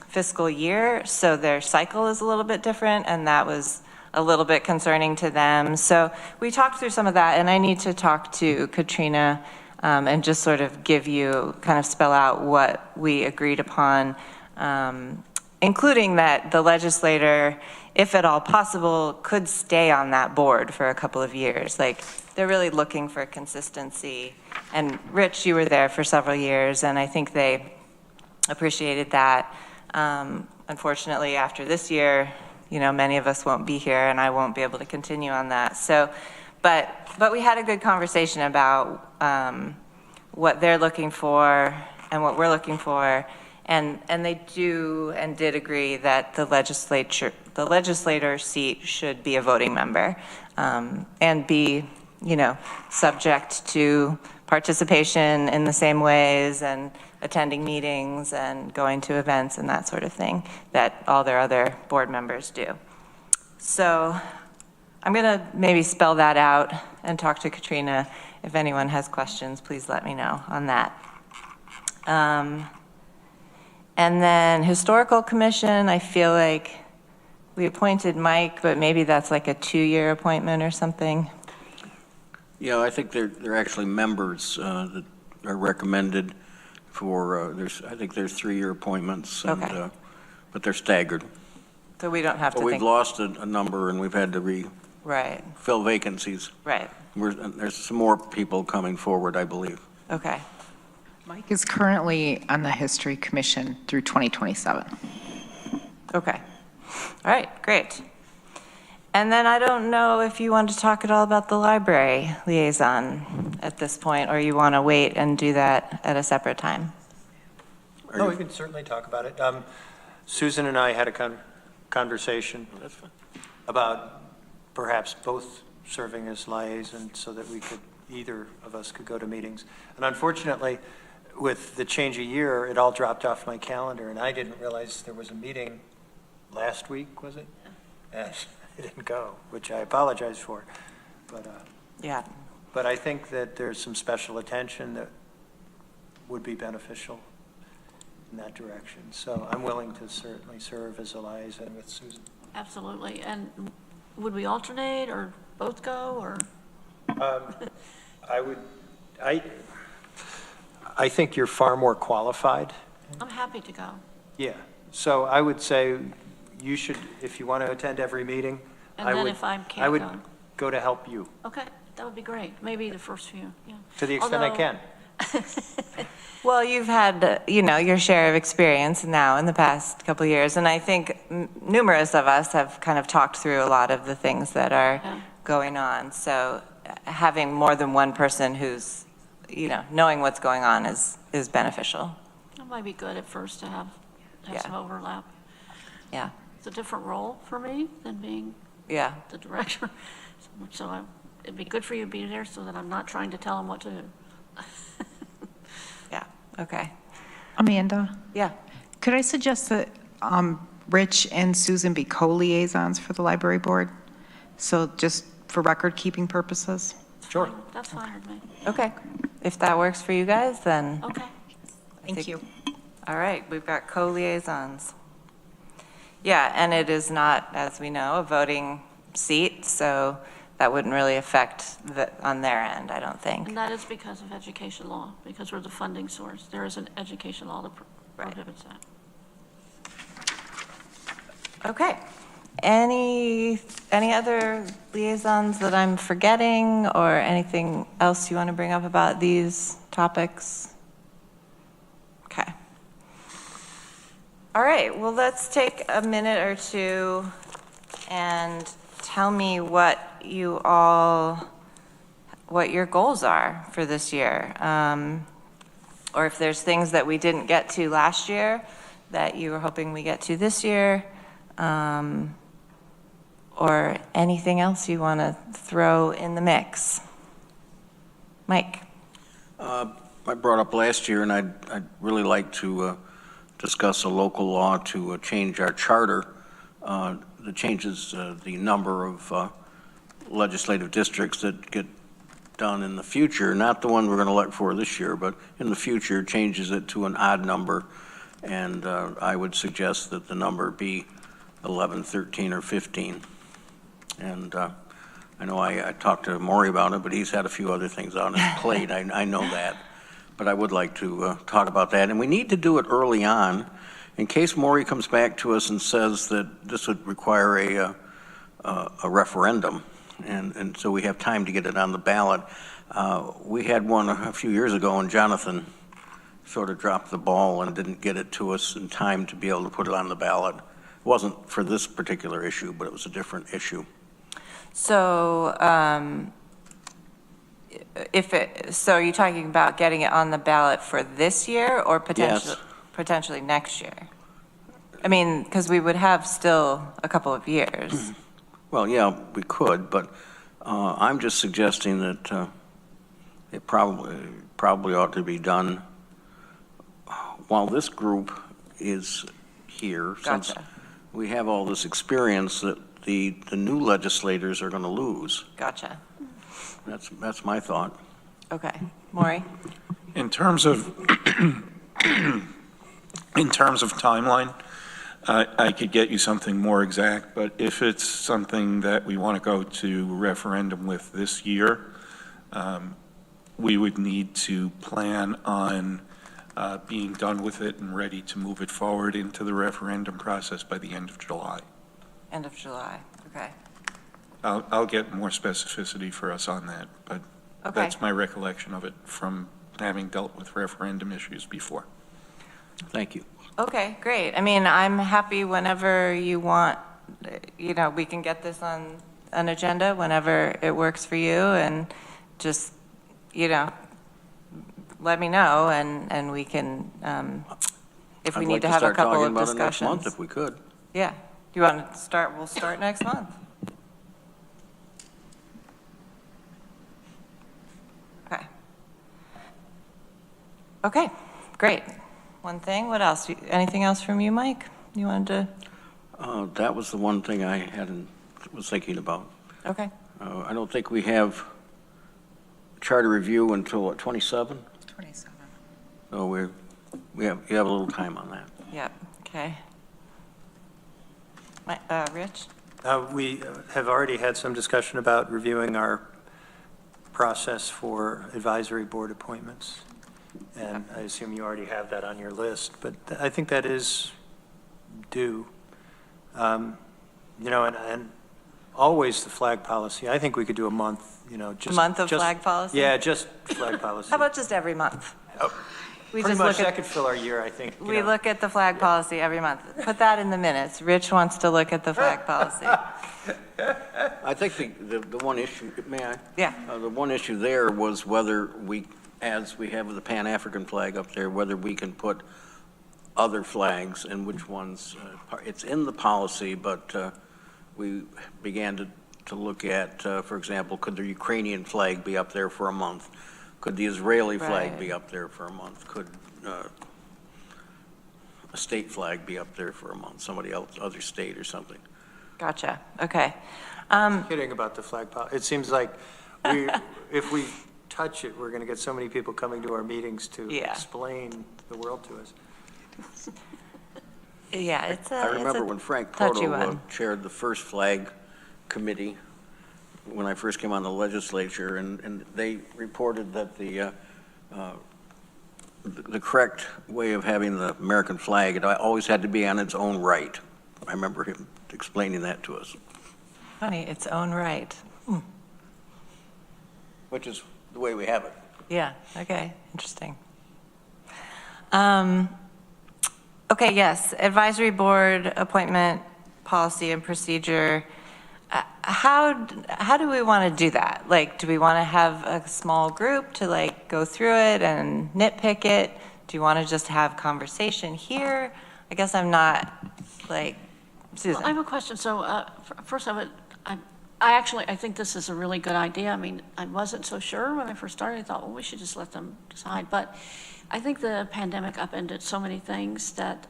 fiscal year, so their cycle is a little bit different, and that was a little bit concerning to them. So we talked through some of that, and I need to talk to Katrina and just sort of kind of spell out what we agreed upon, including that the legislator, if at all possible, could stay on that board for a couple of years. Like, they're really looking for consistency. And Rich, you were there for several years, and I think they appreciated that. Unfortunately, after this year, many of us won't be here, and I won't be able to continue on that. So, but we had a good conversation about what they're looking for and what we're looking for, and they do and did agree that the legislator seat should be a voting member, and be, subject to participation in the same ways and attending meetings and going to events and that sort of thing that all their other board members do. So I'm going to maybe spell that out and talk to Katrina. If anyone has questions, please let me know on that. And then Historical Commission, I feel like we appointed Mike, but maybe that's like a 2-year appointment or something. Yeah, I think they're actually members that are recommended for, I think there's 3-year appointments, and, Okay. But they're staggered. So we don't have to But we've think. lost a number, and we've had to Right, fill vacancies. right, There's some more people coming forward, I believe. okay. Mike is currently on the History Commission through 2027. Okay. All right, great. And then I don't know if you want to talk at all about the library liaison at this point, or you want to wait and do that at a separate time. No, we can certainly talk about it. Susan and I had a conversation about perhaps both serving as liaisons so that either of us could go to meetings. And unfortunately, with the change of year, it all dropped off my calendar, and I didn't realize there was a meeting last week, was it? Yes. I didn't go, which I apologize for. But Yeah. But I think that there's some special attention that would be beneficial in that direction. So I'm willing to certainly serve as a liaison with Susan. Absolutely. And would we alternate or both go, or? I think you're far more qualified. I'm happy to go. Yeah. So I would say you should, if you want to attend every meeting, And then if I can't I would go. go to help you Okay, that would be great. Maybe the first few, yeah. to the extent I Although- can. Well, you've had, your share of experience now in the past couple of years, and I think numerous of us have kind of talked through a lot of the things that are Yeah. going on. So having more than one person who's, knowing what's going on is beneficial. It might be good at first to have Yeah. some overlap. Yeah, It's a different role for me than being yeah, the director. It'd be good for you to be there so that I'm not trying to tell them what to do. yeah, okay. Amanda, Yeah, could I suggest that Rich and Susan be co-liaisons for the library board? So just for record-keeping purposes? Sure. That's fine with me. okay. If that works for you guys, then. Okay. Thank you. All right, we've got co-liaisons. Yeah, and it is not, as we know, a voting seat, so that wouldn't really affect on their end, I don't think. And that is because of education law, because we're the funding source. There is an education law that prohibits that. Okay. Any other liaisons that I'm forgetting, or anything else you want to bring up about these topics? Okay. All right, well, let's take a minute or two and tell me what your goals are for this year. Or if there's things that we didn't get to last year that you were hoping we get to this year. Or anything else you want to throw in the mix. Mike? I brought up last year, and I'd really like to discuss a local law to change our charter that changes the number of legislative districts that get done in the future, not the one we're going to elect for this year, but in the future changes it to an odd number, and I would suggest that the number be 11, 13, or 15. And I know I talked to Maury about it, but he's had a few other things on his plate. I know that. But I would like to talk about that. And we need to do it early on in case Maury comes back to us and says that this would require a referendum. And so we have time to get it on the ballot. We had one a few years ago, and Jonathan sort of dropped the ball and didn't get it to us in time to be able to put it on the ballot. It wasn't for this particular issue, but it was a different issue. So, so are you talking about getting it on the ballot for this year or potentially next year? I mean, because we would have still a couple of years. Well, yeah, we could, but I'm just suggesting that it probably ought to be done while this group is here. Gotcha. Since we have all this experience that the new legislators are going to lose. Gotcha. That's my thought. Okay. Maury? In terms of timeline, I could get you something more exact, but if it's something that we want to go to referendum with this year, we would need to plan on being done with it and ready to move it forward into the referendum process by the end of July. End of July. Okay. I'll get more specificity for us on that, but that's my recollection of it from having dealt with referendum issues before. Thank you. Okay, great. I mean, I'm happy whenever you want, we can get this on an agenda whenever it works for you, and just, let me know, and we can, if we need to have a couple of discussions. I'd like to start talking about it next month if we could. Yeah. You want to start? We'll start next month. Okay. Okay, great. One thing, what else? Anything else from you, Mike? You wanted to? That was the one thing I was thinking about. Okay. I don't think we have charter review until, what, 27? 27. So you have a little time on that. Yep, okay. Rich? We have already had some discussion about reviewing our process for advisory board appointments. And I assume you already have that on your list, but I think that is due. You know, and always the flag policy. I think we could do a month, you know, just. A month of flag policy? Yeah, just flag policy. How about just every month? We Pretty just much look that at, could fill our year, I think. you we know. look at the flag policy every month. Put that in the minutes. Rich wants to look at the flag policy. I think the one issue, may I? Yeah. The one issue there was whether we, as we have the Pan-African flag up there, whether we can put other flags and which ones. It's in the policy, but we began to look at, for example, could the Ukrainian flag be up there for a month? Could the Israeli flag be up there for a month? Could a state flag be up there for a month? Somebody else, other state or something? Gotcha, okay. Kidding about the flag policy. It seems like if we touch it, we're going to get so many people coming to our meetings to explain the world to us. Yeah, it's a I remember when Frank touchy Proto one. chaired the first flag committee when I first came on the legislature, and they reported that the correct way of having the American flag, it always had to be on its own right. I remember him explaining that to us. Funny, its own right. Which is the way we have it. Yeah, okay, interesting. Okay, yes, advisory board appointment policy and procedure. How do we want to do that? Like, do we want to have a small group to like go through it and nitpick it? Do you want to just have conversation here? I guess I'm not like, Susan. Well, I have a question. So first I think this is a really good idea. I mean, I wasn't so sure when I first started. I thought, well, we should just let them decide. But I think the pandemic upended so many things that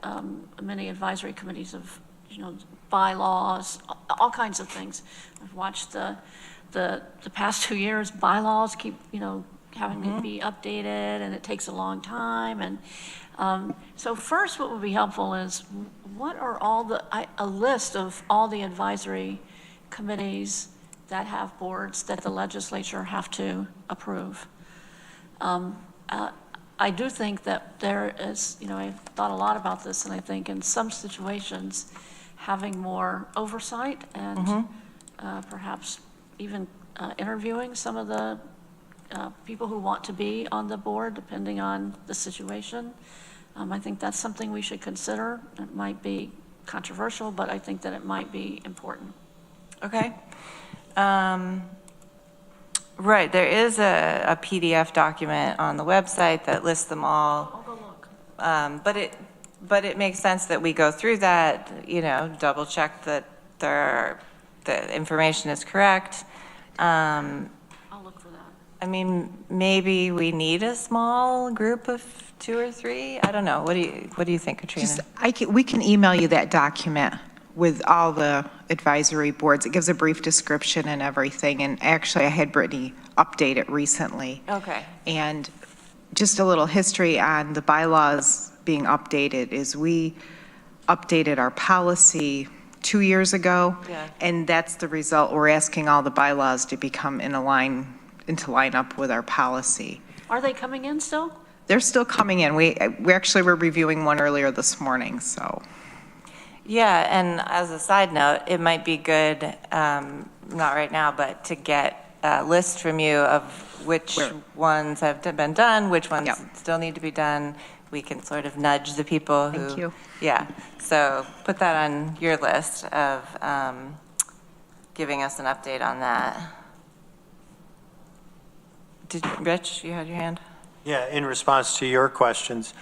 many advisory committees have, you know, bylaws, all kinds of things. I've watched the past 2 years, bylaws keep, you know, having to be updated, and it takes a long time. And so first, what would be helpful is what are a list of all the advisory committees that have boards that the legislature have to approve. I do think that there is, you know, I've thought a lot about this, and I think in some situations, having more oversight and perhaps even interviewing some of the people who want to be on the board, depending on the situation. I think that's something we should consider. It might be controversial, but I think that it might be important. Okay. Right, there is a PDF document on the website that lists them all. I'll go look. But it makes sense that we go through that, you know, double check that the information is correct. I'll look for that. I mean, maybe we need a small group of 2 or 3. I don't know. What do you think, Katrina? We can email you that document with all the advisory boards. It gives a brief description and everything. And actually, I had Brittany update it recently. Okay. And just a little history on the bylaws being updated is we updated our policy 2 years ago. Yeah. And that's the result. We're asking all the bylaws to become into line up with our policy. Are they coming in still? They're still coming in. We actually were reviewing one earlier this morning, so. Yeah, and as a side note, it might be good, not right now, but to get a list from you of which ones have been done, which ones still need to be done. We can sort of nudge the people who. Thank you. Yeah, so put that on your list of giving us an update on that. Rich, you had your hand? Yeah, in response to your questions,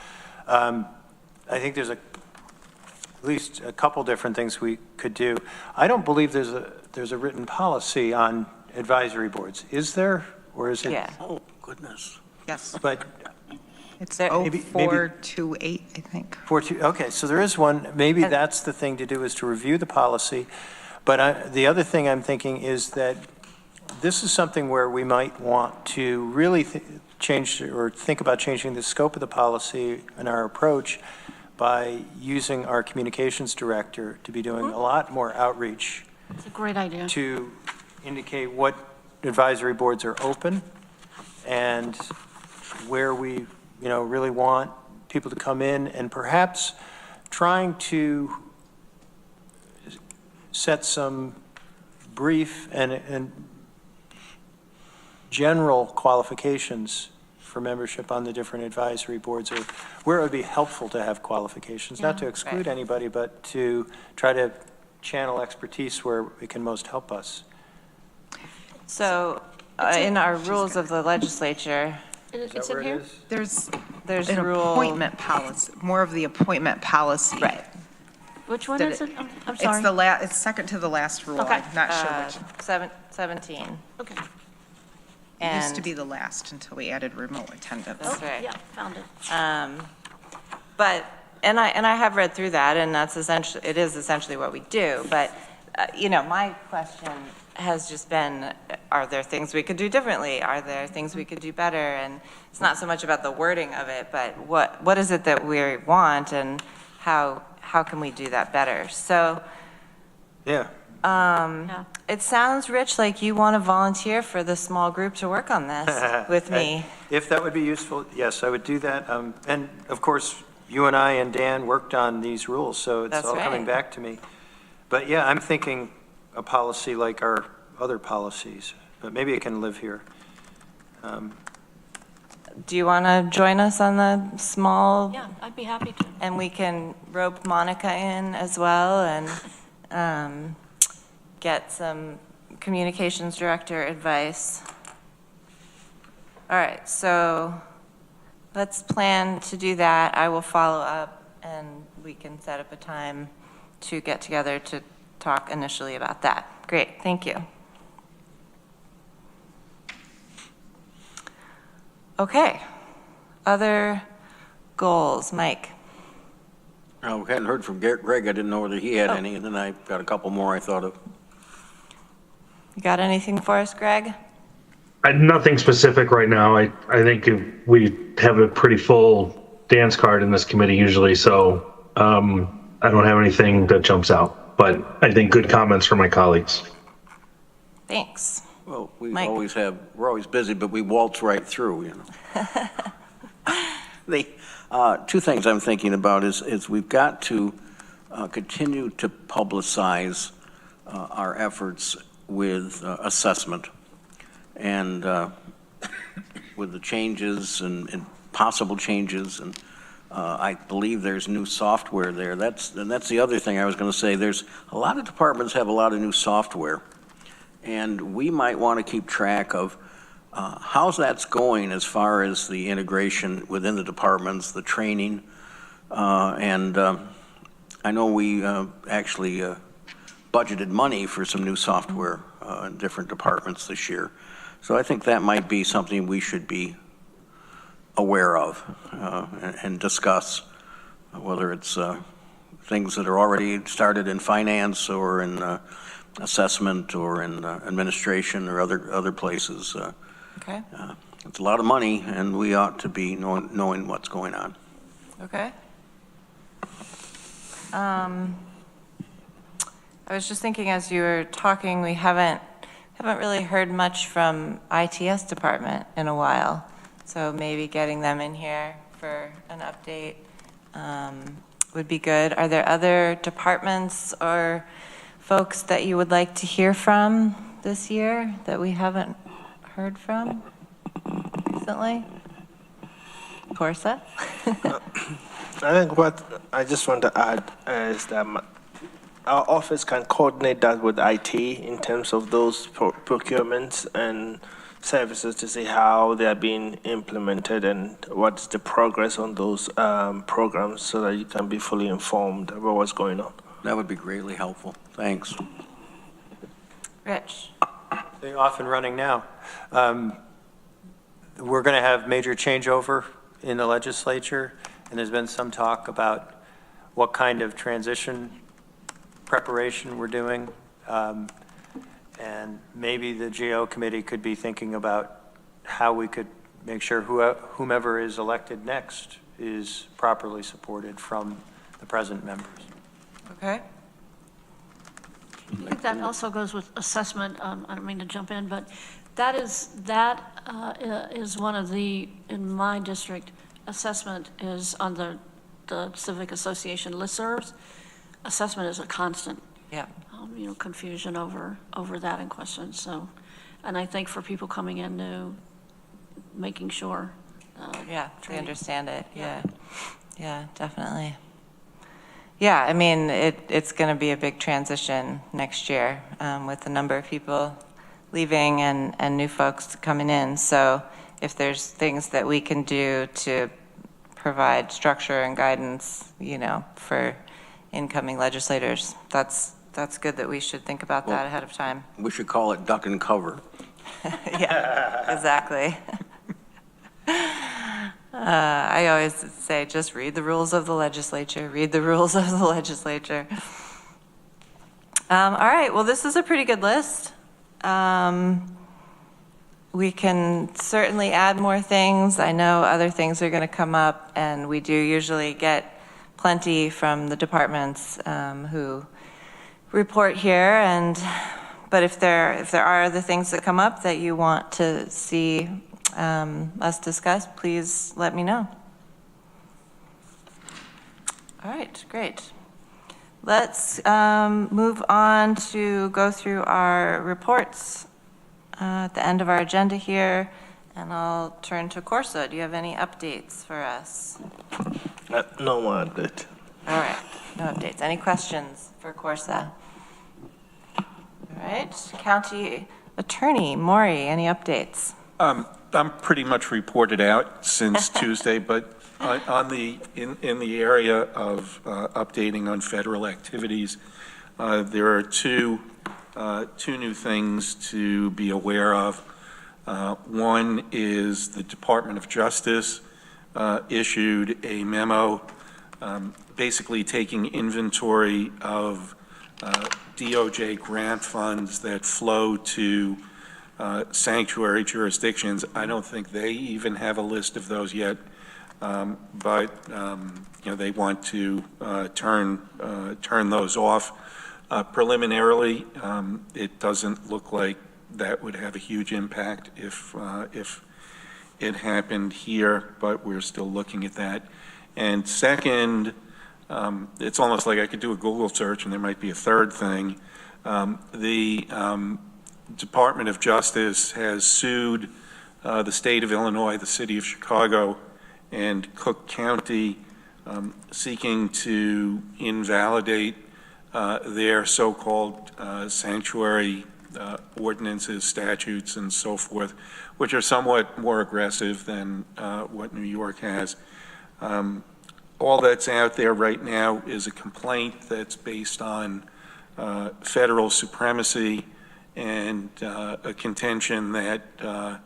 I think there's at least a couple different things we could do. I don't believe there's a written policy on advisory boards. Is there, or is it? Yeah. Oh, goodness. Yes. But It's Maybe- 0428, I think. okay, so there is one. Maybe that's the thing to do, is to review the policy. But the other thing I'm thinking is that this is something where we might want to really change or think about changing the scope of the policy and our approach by using our communications director to be doing a lot more outreach. It's a great idea. To indicate what advisory boards are open and where we, really want people to come in, and perhaps trying to set some brief and general qualifications for membership on the different advisory boards, or where it would be helpful to have qualifications, not to exclude anybody, but to try to channel expertise where it can most help us. So in our rules of the legislature, It's in here? There's there's an rule. appointment policy, more of the appointment policy. Right. Which one Did is it? I'm It's sorry. it's second to the last rule. Okay. I'm not sure which. 17. Okay. It used to And- be the last until we added remote attendance. That's right. Yeah, found it. But, and I have read through that, and it is essentially what we do, but, my question has just been, are there things we could do differently? Are there things we could do better? And it's not so much about the wording of it, but what is it that we want, and how can we do that better? So, Yeah. Yeah. it sounds, Rich, like you want to volunteer for the small group to work on this with me. If that would be useful, yes, I would do that. And of course, you and I and Dan worked on these rules, so it's That's all coming right. back to me. But yeah, I'm thinking a policy like our other policies, but maybe it can live here. Do you want to join us on the small? Yeah, I'd be happy to. And we can rope Monica in as well and get some communications director advice. All right, so let's plan to do that. I will follow up and we can set up a time to get together to talk initially about that. Great, thank you. Okay, other goals, Mike? We hadn't heard from Greg. I didn't know whether he had any, and then I got a couple more I thought of. You got anything for us, Greg? Nothing specific right now. I think we have a pretty full dance card in this committee usually, so I don't have anything that jumps out. But I think good comments from my colleagues. Thanks. Well, Mike. we're always busy, but we waltz right through, The two things I'm thinking about is we've got to continue to publicize our efforts with assessment and with the changes and possible changes, and I believe there's new software there. That's the other thing I was going to say. There's a lot of departments have a lot of new software, and we might want to keep track of how's that's going as far as the integration within the departments, the training, and I know we actually budgeted money for some new software in different departments this year. So I think that might be something we should be aware of and discuss, whether it's things that are already started in finance or in assessment or in administration or other places. Okay. It's a lot of money, and we ought to be knowing what's going on. Okay. I was just thinking as you were talking, we haven't really heard much from ITS department in a while. So maybe getting them in here for an update would be good. Are there other departments or folks that you would like to hear from this year that we haven't heard from recently? Corsa? I think what I just want to add is that our office can coordinate that with IT in terms of those procurements and services to see how they are being implemented and what's the progress on those programs so that you can be fully informed about what's going on. That would be greatly helpful. Thanks. Rich? They're off and running now. We're going to have major changeover in the legislature, and there's been some talk about what kind of transition preparation we're doing. And maybe the GO committee could be thinking about how we could make sure whomever is elected next is properly supported from the present members. Okay. I think that also goes with assessment. I don't mean to jump in, but that is one of the, in my district, assessment is on the Civic Association listservs. Assessment is a constant, Yeah. Confusion over that in question. So, and I think for people coming in new, making sure. Yeah, they understand it. Yeah. Yeah, definitely. Yeah, I mean, it's going to be a big transition next year with the number of people leaving and new folks coming in. So if there's things that we can do to provide structure and guidance, for incoming legislators, that's good that we should think about that ahead of time. We should call it duck and cover. Yeah, exactly. I always say, just read the rules of the legislature, read the rules of the legislature. All right, well, this is a pretty good list. We can certainly add more things. I know other things are going to come up, and we do usually get plenty from the departments who report here. But if there are other things that come up that you want to see us discuss, please let me know. All right, great. Let's move on to go through our reports at the end of our agenda here, and I'll turn to Corsa. Do you have any updates for us? No more update. All right, no updates. Any questions for Corsa? All right, County Attorney Maury, any updates? I'm pretty much reported out since Tuesday, but in the area of updating on federal activities, there are two new things to be aware of. One is the Department of Justice issued a memo basically taking inventory of DOJ grant funds that flow to sanctuary jurisdictions. I don't think they even have a list of those yet, but they want to turn those off. Preliminarily, it doesn't look like that would have a huge impact if it happened here, but we're still looking at that. And second, it's almost like I could do a Google search and there might be a third thing. The Department of Justice has sued the state of Illinois, the city of Chicago, and Cook County, seeking to invalidate their so-called sanctuary ordinances, statutes, and so forth, which are somewhat more aggressive than what New York has. All that's out there right now is a complaint that's based on federal supremacy and a contention that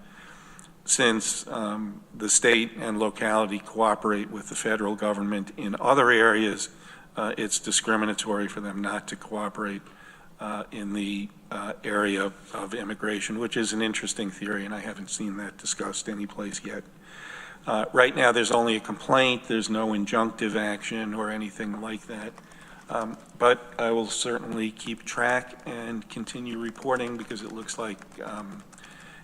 since the state and locality cooperate with the federal government in other areas, it's discriminatory for them not to cooperate in the area of immigration, which is an interesting theory, and I haven't seen that discussed anyplace yet. Right now, there's only a complaint. There's no injunctive action or anything like that. But I will certainly keep track and continue reporting because it looks like,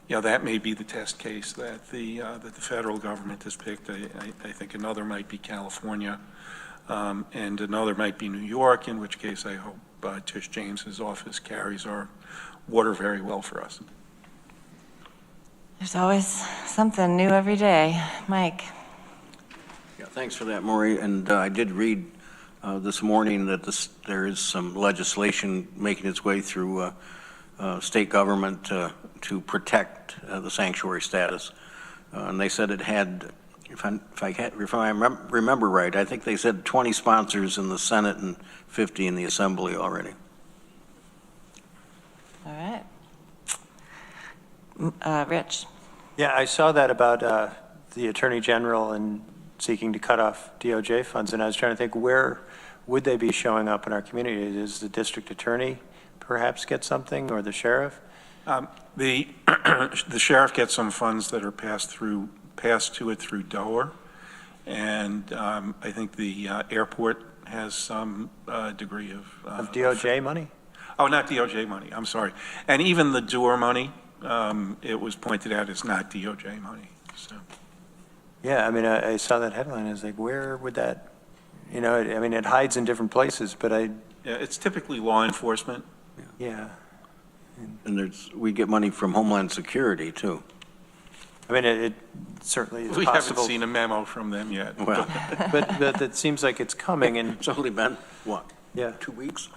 that may be the test case that the federal government has picked. I think another might be California, and another might be New York, in which case I hope Tish James's office carries our water very well for us. There's always something new every day. Mike. Yeah, thanks for that, Maury. And I did read this morning that there is some legislation making its way through state government to protect the sanctuary status. And they said it had, if I remember right, I think they said 20 sponsors in the Senate and 50 in the Assembly already. All right. Rich. Yeah, I saw that about the Attorney General and seeking to cut off DOJ funds, and I was trying to think, where would they be showing up in our community? Is the district attorney perhaps get something, or the sheriff? The sheriff gets some funds that are passed to it through DOER, and I think the airport has some degree of DOJ money? Oh, not DOJ money, I'm sorry. And even the DOER money, it was pointed out is not DOJ money, so. Yeah, I mean, I saw that headline, I was like, where would that, you know, I mean, it hides in different places, but Yeah, it's typically law enforcement. yeah. And we get money from Homeland Security, too. I mean, it certainly is We haven't possible. seen a memo from them yet. Well, But it seems like it's coming, and, it's only been, what, yeah. 2 weeks?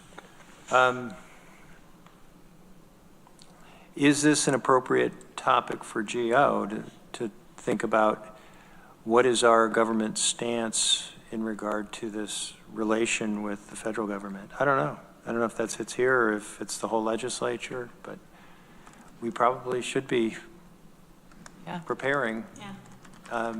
Is this an appropriate topic for GO to think about what is our government stance in regard to this relation with the federal government? I don't know. I don't know if that sits here or if it's the whole legislature, but we probably should be preparing. Yeah.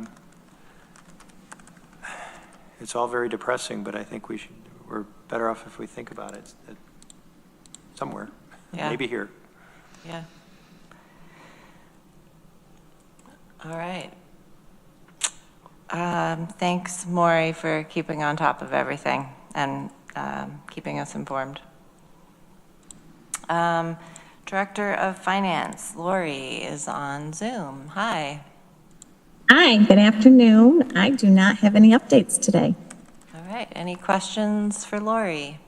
It's all very depressing, but I think we're better off if we think about it somewhere, Yeah. maybe here. Yeah. All right. Thanks, Maury, for keeping on top of everything and keeping us informed. Director of Finance, Lori, is on Zoom. Hi. Hi, good afternoon. I do not have any updates today. All right. Any questions for Lori?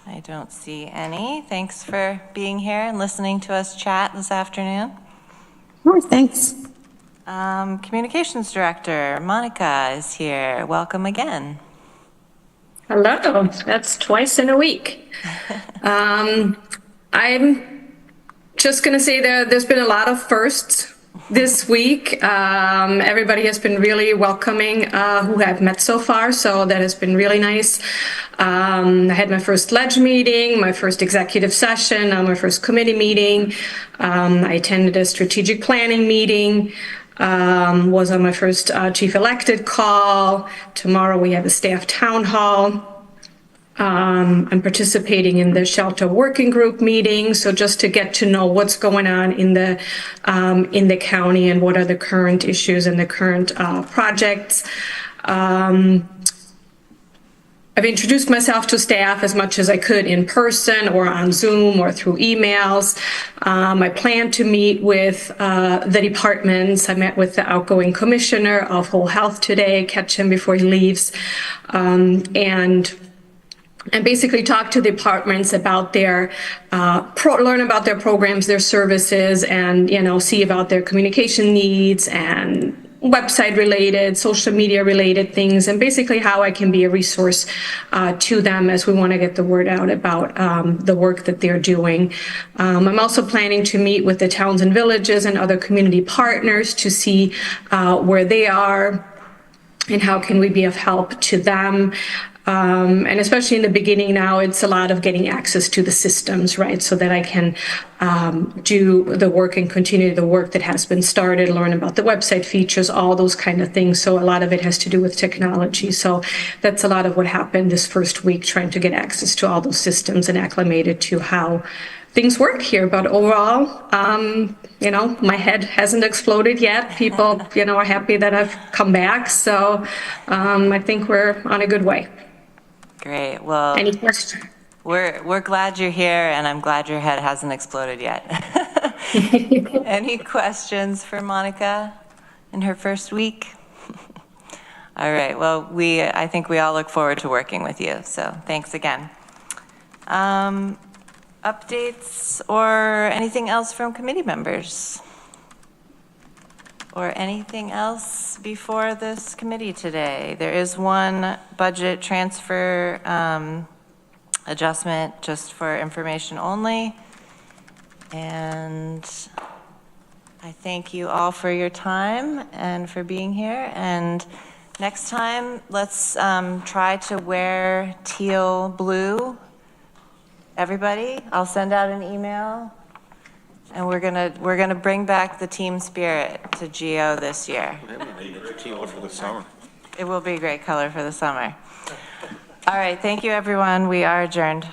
I don't see any. Thanks for being here and listening to us chat this afternoon. Oh, thanks. Communications Director, Monica, is here. Welcome again. Hello, that's twice in a week. I'm just going to say that there's been a lot of firsts this week. Everybody has been really welcoming who I've met so far, so that has been really nice. I had my first ledge meeting, my first executive session, my first committee meeting. I attended a strategic planning meeting. Was on my first chief elected call. Tomorrow we have a staff town hall. I'm participating in the shelter working group meeting, so just to get to know what's going on in the county and what are the current issues and the current projects. I've introduced myself to staff as much as I could in person or on Zoom or through emails. I plan to meet with the departments. I met with the outgoing commissioner of whole health today, catch him before he leaves, and basically talk to the departments about their, learn about their programs, their services, and, you know, see about their communication needs and website related, social media related things, and basically how I can be a resource to them as we want to get the word out about the work that they're doing. I'm also planning to meet with the towns and villages and other community partners to see where they are and how can we be of help to them. And especially in the beginning now, it's a lot of getting access to the systems, right? So that I can do the work and continue the work that has been started, learn about the website features, all those kind of things. So a lot of it has to do with technology. So that's a lot of what happened this first week, trying to get access to all those systems and acclimated to how things work here. But overall, you know, my head hasn't exploded yet. People, you know, are happy that I've come back. So I think we're on a good way. Great. Well, Any questions? we're glad you're here, and I'm glad your head hasn't exploded yet. Any questions for Monica in her first week? All right. Well, I think we all look forward to working with you. So thanks again. Updates or anything else from committee members? Or anything else before this committee today? There is one budget transfer adjustment just for information only. And I thank you all for your time and for being here. And next time, let's try to wear teal blue. Everybody, I'll send out an email. And we're gonna bring back the team spirit to GO this year. For the summer. It will be a great color for the summer. All right, thank you, everyone. We are adjourned.